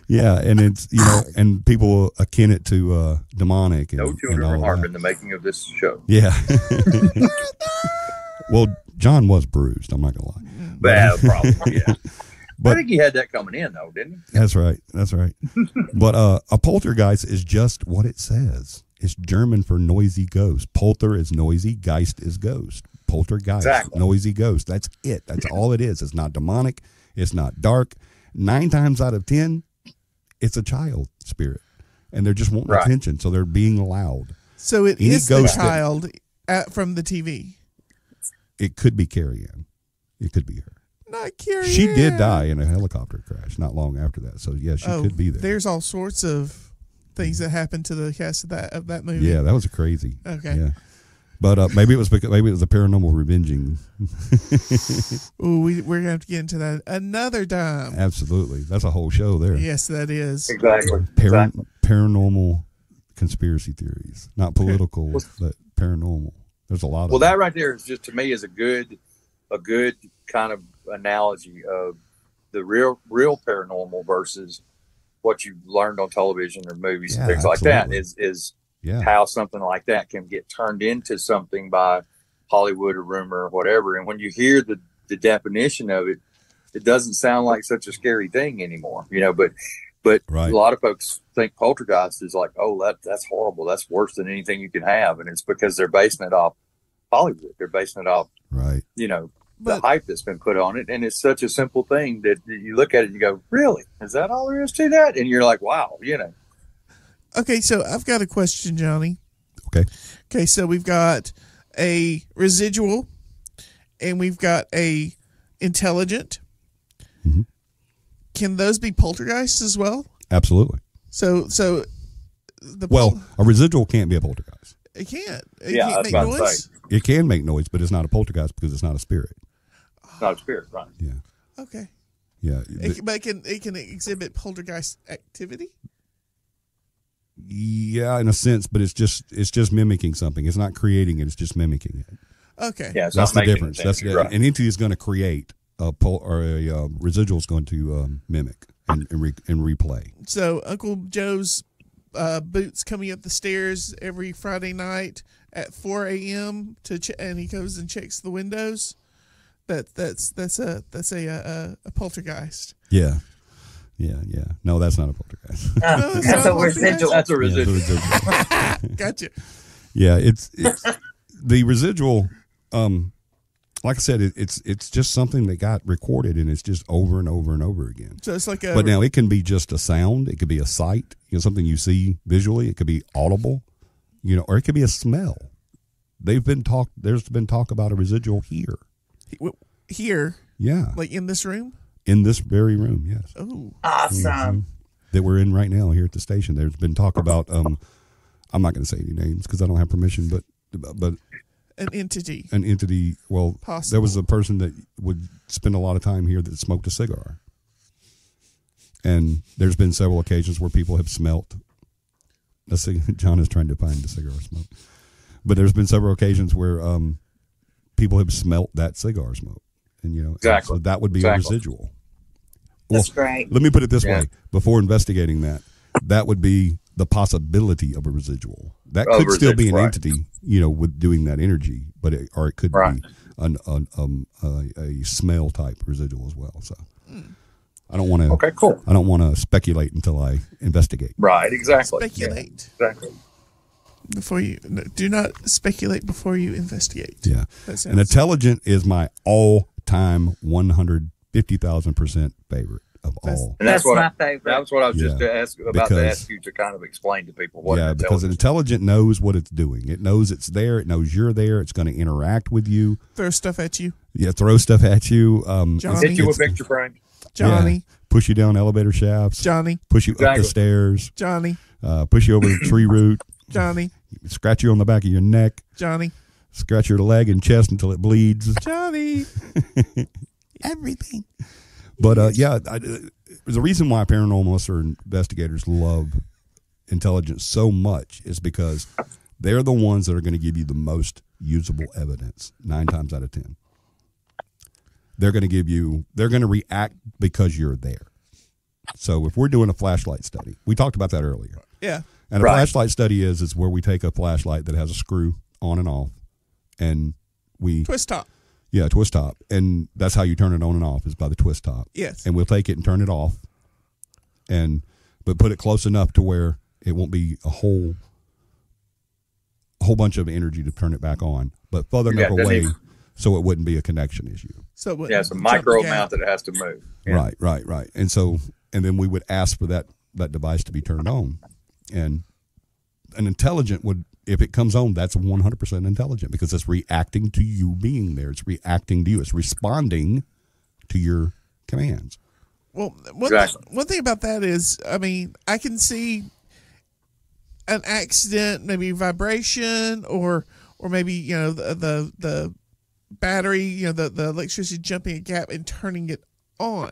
yeah, and it's, you know, and people akin it to demonic. And, no children and were all harmed that. in the making of this show. Yeah. Well, John was bruised. I'm not going to lie. Bad problem. Yeah. But I think he had that coming in, though, didn't he? That's right. That's right. But a poltergeist is just what it says. It's German for noisy ghost. Polter is noisy. Geist is ghost. Poltergeist, exactly. Noisy ghost. That's it. That's all it is. It's not demonic. It's not dark. 9 times out of 10, it's a child spirit. And they're just wanting attention. So they're being loud. So it Any is the ghost child from the TV. It could be Carrie Ann. It could be her. Not Carrie She Ann. did die in a helicopter crash not long after that. So, yeah, she could be there. There's all sorts of things that happened to the cast of that movie. Yeah, that was crazy. Okay. Yeah. But maybe it was a paranormal revenging. Ooh, we're gonna have to get into that another time. Absolutely, that's a whole show there. Yes, that is Exactly. Paranormal conspiracy theories, not political, but paranormal. There's a lot of. Well, that right there is just to me is a good kind of analogy of the real paranormal versus what you learned on television or movies and things like that. Is how something like that can get turned into something by Hollywood or rumor or whatever. And when you hear the definition of it, it doesn't sound like such a scary thing anymore, you know, but a lot of folks think poltergeist is like, oh, that's horrible. That's worse than anything you can have. And it's because they're basing it off Hollywood. They're basing it off, you know, the hype that's been put on it. And it's such a simple thing that you look at it and you go, really? Is that all there is to that? And you're like, wow, you know. Okay, so I've got a question, Johnny. Okay, so we've got a residual and we've got a intelligent. Mm-hmm. Can those be poltergeists as well? Absolutely. So a residual can't be a poltergeist. It can't. It can't make noise. It can make noise, but it's not a poltergeist because it's not a spirit. It's not a spirit, right? Yeah. Okay. Yeah. But it can exhibit poltergeist activity. Yeah, in a sense, but it's just mimicking something. It's not creating it; it's just mimicking it. Okay, yeah, that's the difference. That's right. An entity is going to create a residual is going to mimic and replay. So Uncle Joe's boots coming up the stairs every Friday night at 4 a.m. and he goes and checks the windows. That's a poltergeist. Yeah. No, that's not a poltergeist. That's a residual. That's a residual. Gotcha. Yeah, it's the residual. Like I said, it's just something that got recorded, and it's just over and over and over again. So it's like but now it can be just a sound. It could be a sight. Something you see visually. It could be audible. Or it could be a smell. There's been talk about a residual here. Here. Yeah. Like in this room. In this very room, yes. Oh, awesome! Mm-hmm. That we're in right now here at the station. There's been talk about. I'm not going to say any names because I don't have permission, but an entity. Well, possible. There was a person that would spend a lot of time here that smoked a cigar, and there's been several occasions where people have smelt. John is trying to find the cigar smoke, but there's been several occasions where people have smelt that cigar smoke. And exactly. So that would be a residual. That's great. Let me put it this way: before investigating that would be the possibility of a residual. That could still be an entity, with doing that energy, but it could be a smell type residual as well. So I don't want to. Okay, cool. I don't want to speculate until I investigate. Right. Exactly. Speculate. Yeah, exactly. Do not speculate before you investigate. Yeah. And intelligent is my all-time 150,000% favorite. of all. And that's my favorite. That's what I was just about to Because- ask you to kind of explain to people what. Yeah, because an intelligent knows what it's doing. It knows it's there. It knows you're there. It's going to interact with you. Throw stuff at you. Yeah, throw stuff at you. Johnny. hit you with picture frame. Johnny. Yeah, push you down elevator shafts. Johnny. Push you up Exactly. the stairs. Johnny. Push you over the tree root. Johnny. Scratch you on the back of your neck. Johnny. Scratch your leg and chest until it bleeds. Johnny. Everything. But the reason why paranormalists or investigators love intelligence so much is because they're the ones that are going to give you the most usable evidence 9 times out of 10. They're going to react because you're there. So if we're doing a flashlight study, we talked about that earlier. Yeah. And a flashlight study is where we take a flashlight that has a screw on and off, and we Twist top. Yeah, twist top. And that's how you turn it on and off, is by the twist top. Yes. And we'll take it and turn it off, but put it close enough to where it won't be a whole bunch of energy to turn it back on, but further enough away so it wouldn't be a connection issue. So it It's a micro amount that it has to move. Yeah. Right. And then we would ask for that device to be turned on. And an intelligent would, if it comes on, that's 100% intelligent because it's reacting to you being there. It's reacting to you. It's responding to your commands. Well, Exactly. one thing about that is, I mean, I can see an accident, maybe vibration, or maybe the battery, the electricity jumping a gap and turning it on.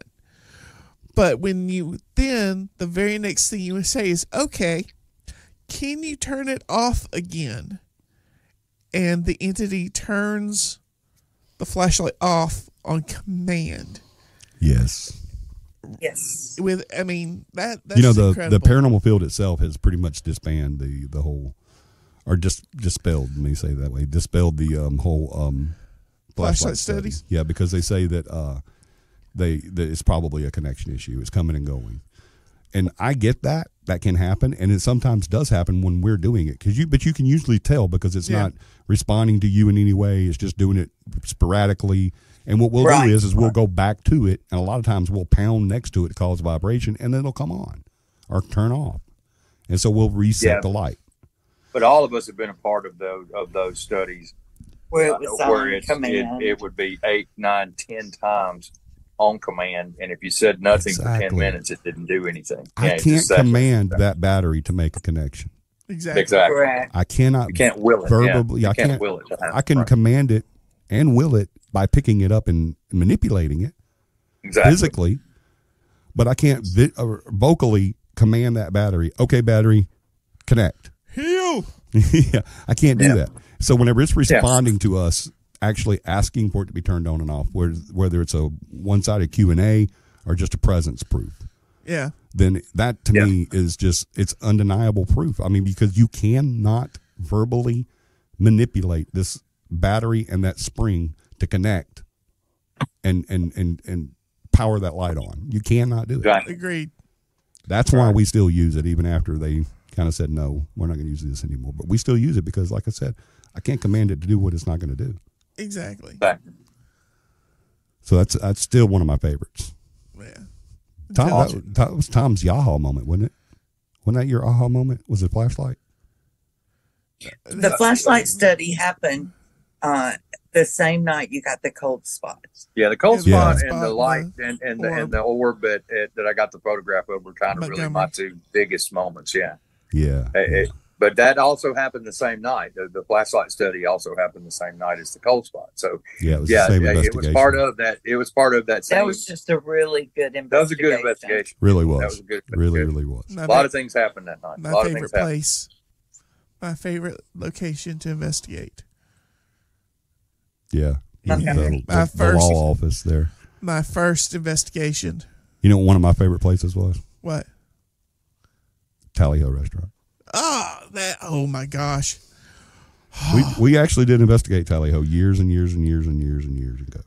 But when the very next thing you would say is, okay, can you turn it off again? And the entity turns the flashlight off on command. Yes. Yes. That's the incredible. paranormal field itself has pretty much disbanded the whole, or just dispelled. Let me say it that way. Dispelled the whole Flashlight studies. Yeah, because they say that that it's probably a connection issue. It's coming and going, and I get that can happen, and it sometimes does happen when we're doing it. But you can usually tell because it's not responding to you in any way. It's just doing it sporadically. And what we'll do is we'll go back to it, and a lot of times we'll pound next to it to cause vibration, and then it'll come on or turn off. And so we'll reset the light. But all of us have been a part of those studies Where it was where on command. it would be 8, 9, 10 times on command, and if you said nothing for 10 minutes, it didn't do anything. I can't command that battery to make a connection. Exactly. Correct. I cannot. You can't will it. verbally. You I can't can't will it. to happen. I can command it and will it by picking it up and manipulating it physically, but I can't vocally command that battery. Okay, battery, connect. Heal. Yeah, I can't do that. So whenever it's responding to us, actually asking for it to be turned on and off, whether it's a one-sided Q&A or just a presence proof, then that to me is just, it's undeniable proof. I mean, because you cannot verbally manipulate this battery and that spring to connect and power that light on. You cannot do it. Exactly. Agreed. That's why we still use it, even after they kind of said, no, we're not going to use this anymore. But we still use it because, like I said, I can't command it to do what it's not going to do. Exactly. Exactly. So that's still one of my favorites. Yeah. Tom, that was Tom's Yaha moment, wasn't it? Wasn't that your aha moment? Was it flashlight? The flashlight study happened the same night you got the cold spots. Yeah, the cold Yeah. spot Yeah. and the light and the orb that I got the photograph of were kind of really my two biggest moments. Yeah. Yeah. But that also happened the same night. The flashlight study also happened the same night as the cold spot. So Yeah, it was the same it investigation. was part of that. It was part of that. That was just a really good investigation. That was a good investigation. Really was. That was a good really, investigation. really was. My A lot of things happened that night. My A lot of favorite things happened. place. My favorite location to investigate. Yeah. Okay. The law office there. My first investigation. You know what one of my favorite places was? What? Tally Ho Restaurant. Oh my gosh. We actually did investigate Tally Ho years and years and years and years and years ago.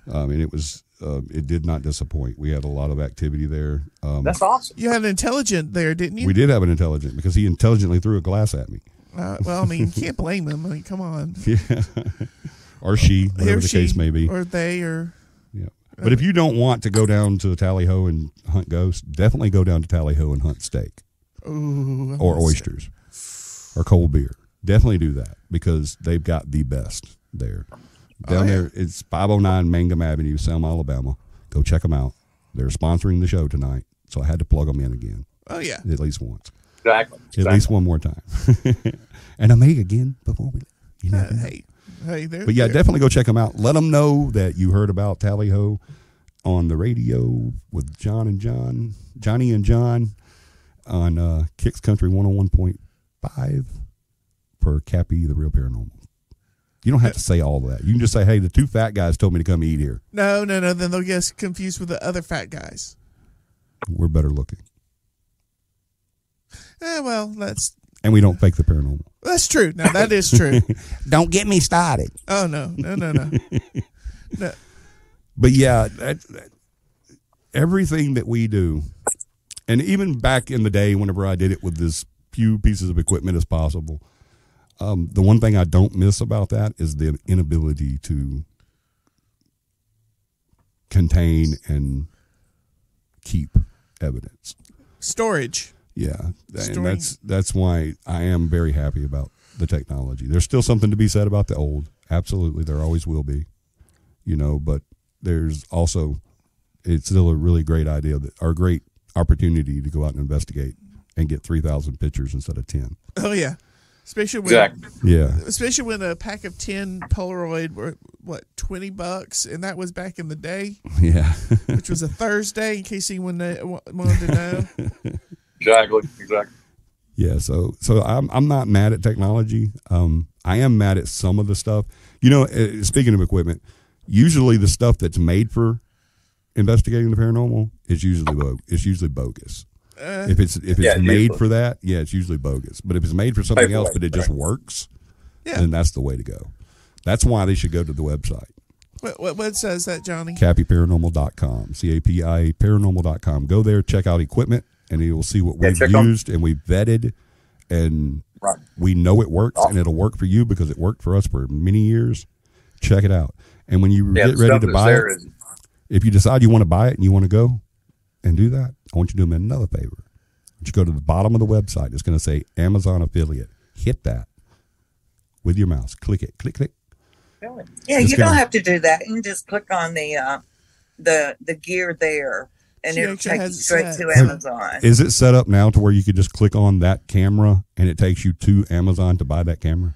And it was it did not disappoint. We had a lot of activity there. That's awesome. You had an intelligent there, didn't you? We did have an intelligent because he intelligently threw a glass at me. Well, I mean, you can't blame him. I mean, come on. Yeah. Or she, whatever the case may be. Or they, or... Yeah. But if you don't want to go down to Tally Ho and hunt ghosts, definitely go down to Tally Ho and hunt steak. Ooh, or oysters or cold beer. Definitely do that because they've got the best there. Down there, it's 509 Mangum Avenue, Selma, Alabama. Go check them out. They're sponsoring the show tonight, so I had to plug them in again. Oh, yeah. At least once. Exactly. At least one more time. And I may again before we. Hey, but yeah, definitely go check them out. Let them know that you heard about Tally Ho on the radio with Johnny and John on Kicks Country 101.5 per Cappy, the Real Paranormal. You don't have to say all of that. You can just say, hey, the two fat guys told me to come eat here. No. Then they'll get us confused with the other fat guys. We're better looking. Well, and we don't fake the paranormal. That's true. Now, that is true. Don't get me started. Oh, no. No. But yeah, everything that we do, and even back in the day whenever I did it with as few pieces of equipment as possible, the one thing I don't miss about that is the inability to contain and keep evidence. Storage. Yeah, and that's why I am very happy about the technology. There's still something to be said about the old. Absolutely, there always will be. But there's also, it's still a really great idea or great opportunity to go out and investigate and get 3,000 pictures instead of 10. Oh yeah, especially when a pack of 10 Polaroid were $20, and that was back in the day. Yeah, which was a Thursday. In case anyone wanted to know. Exactly. Yeah, so I'm not mad at technology. I am mad at some of the stuff. Speaking of equipment, usually the stuff that's made for investigating the paranormal is usually bogus. If it's made for that, it's usually bogus. But if it's made for something else, but it just works, then that's the way to go. That's why they should go to the website. What says that, Johnny? CappyParanormal.com, CAPI Paranormal.com. Go there, check out equipment, and you will see what we've used and we've vetted, and we know it works, and it'll work for you because it worked for us for many years. Check it out. And when you get ready to buy it, if you decide you want to buy it and you want to go and do that, I want you to do me another favor. I want you to go to the bottom of the website. It's going to say Amazon affiliate. Hit that with your mouse. Click it. Click. Yeah, you don't have to do that. You can just click on the gear there, and it'll take you straight to Amazon. Is it set up now to where you could just click on that camera and it takes you to Amazon to buy that camera?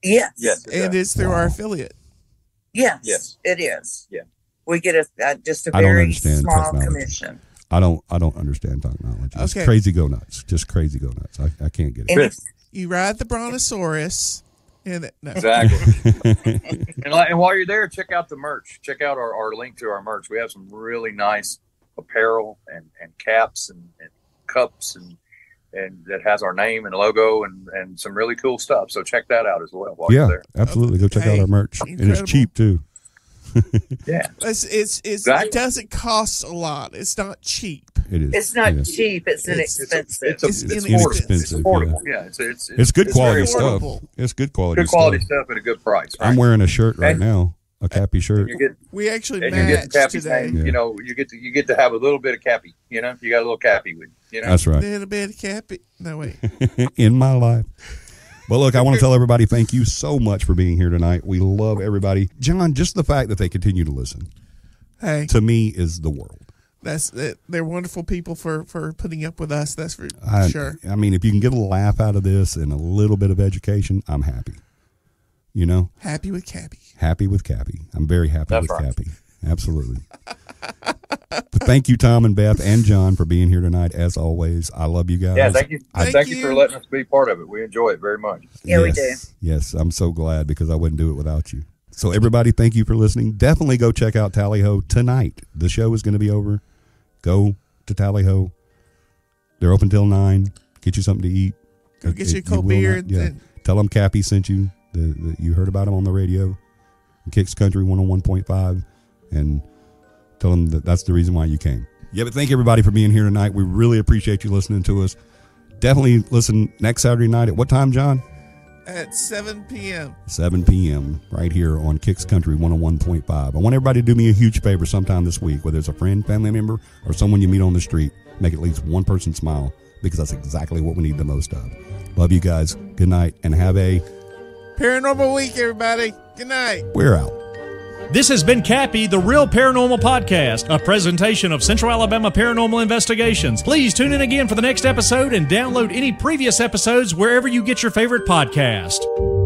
Yes. And it's through our affiliate. Yes, it is. Yeah. We get just a very small commission. I don't understand technology. It's crazy go nuts. Just crazy go nuts. I can't get it. You ride the brontosaurus. Exactly. and while you're there, check out the merch. Check out our link to our merch. We have some really nice apparel and caps and cups and that has our name and logo and some really cool stuff. So check that out as well while you're there. Absolutely. Go check out our merch. Incredible. And it's cheap too. Yeah. It doesn't cost a lot. It's not cheap. It is. It's not cheap. It's inexpensive. It's inexpensive. Affordable. Yeah. It's good quality stuff. It's good quality stuff. Good quality stuff at a good price. Right? I'm wearing a shirt right now, a Cappy shirt. We actually matched today. Name, you get to have a little bit of Cappy. You got a little Cappy with you. That's right. A little bit of Cappy. No wait. In my life. Well, look, I want to tell everybody thank you so much for being here tonight. We love everybody. John, just the fact that they continue to listen, to me, is the world. They're wonderful people for putting up with us. That's for sure. I mean, if you can get a laugh out of this and a little bit of education, I'm happy. Happy with Cappy. Happy with Cappy. I'm very happy with Cappy. Absolutely. But thank you, Tom and Beth and John, for being here tonight. As always, I love you guys. Yeah, thank you. Thank you for letting us be part of it. We enjoy it very much. Yeah, we do. Yes, I'm so glad because I wouldn't do it without you. So everybody, thank you for listening. Definitely go check out Tally Ho tonight. The show is going to be over. Go to Tally Ho. They're open till 9. Get you something to eat. Go get you a cold beer. Tell them Cappy sent you. You heard about him on the radio. Kicks Country 101.5. And tell them that's the reason why you came. Yeah, but thank everybody for being here tonight. We really appreciate you listening to us. Definitely listen next Saturday night. At what time, John? At 7 p.m. 7 p.m. right here on Kicks Country 101.5. I want everybody to do me a huge favor sometime this week, whether it's a friend, family member, or someone you meet on the street. Make at least one person smile, because that's exactly what we need the most of. Love you guys. Good night, and have a Paranormal week, everybody. Good night. We're out. This has been Cappy, the Real Paranormal Podcast, a presentation of Central Alabama Paranormal Investigations. Please tune in again for the next episode and download any previous episodes wherever you get your favorite podcast.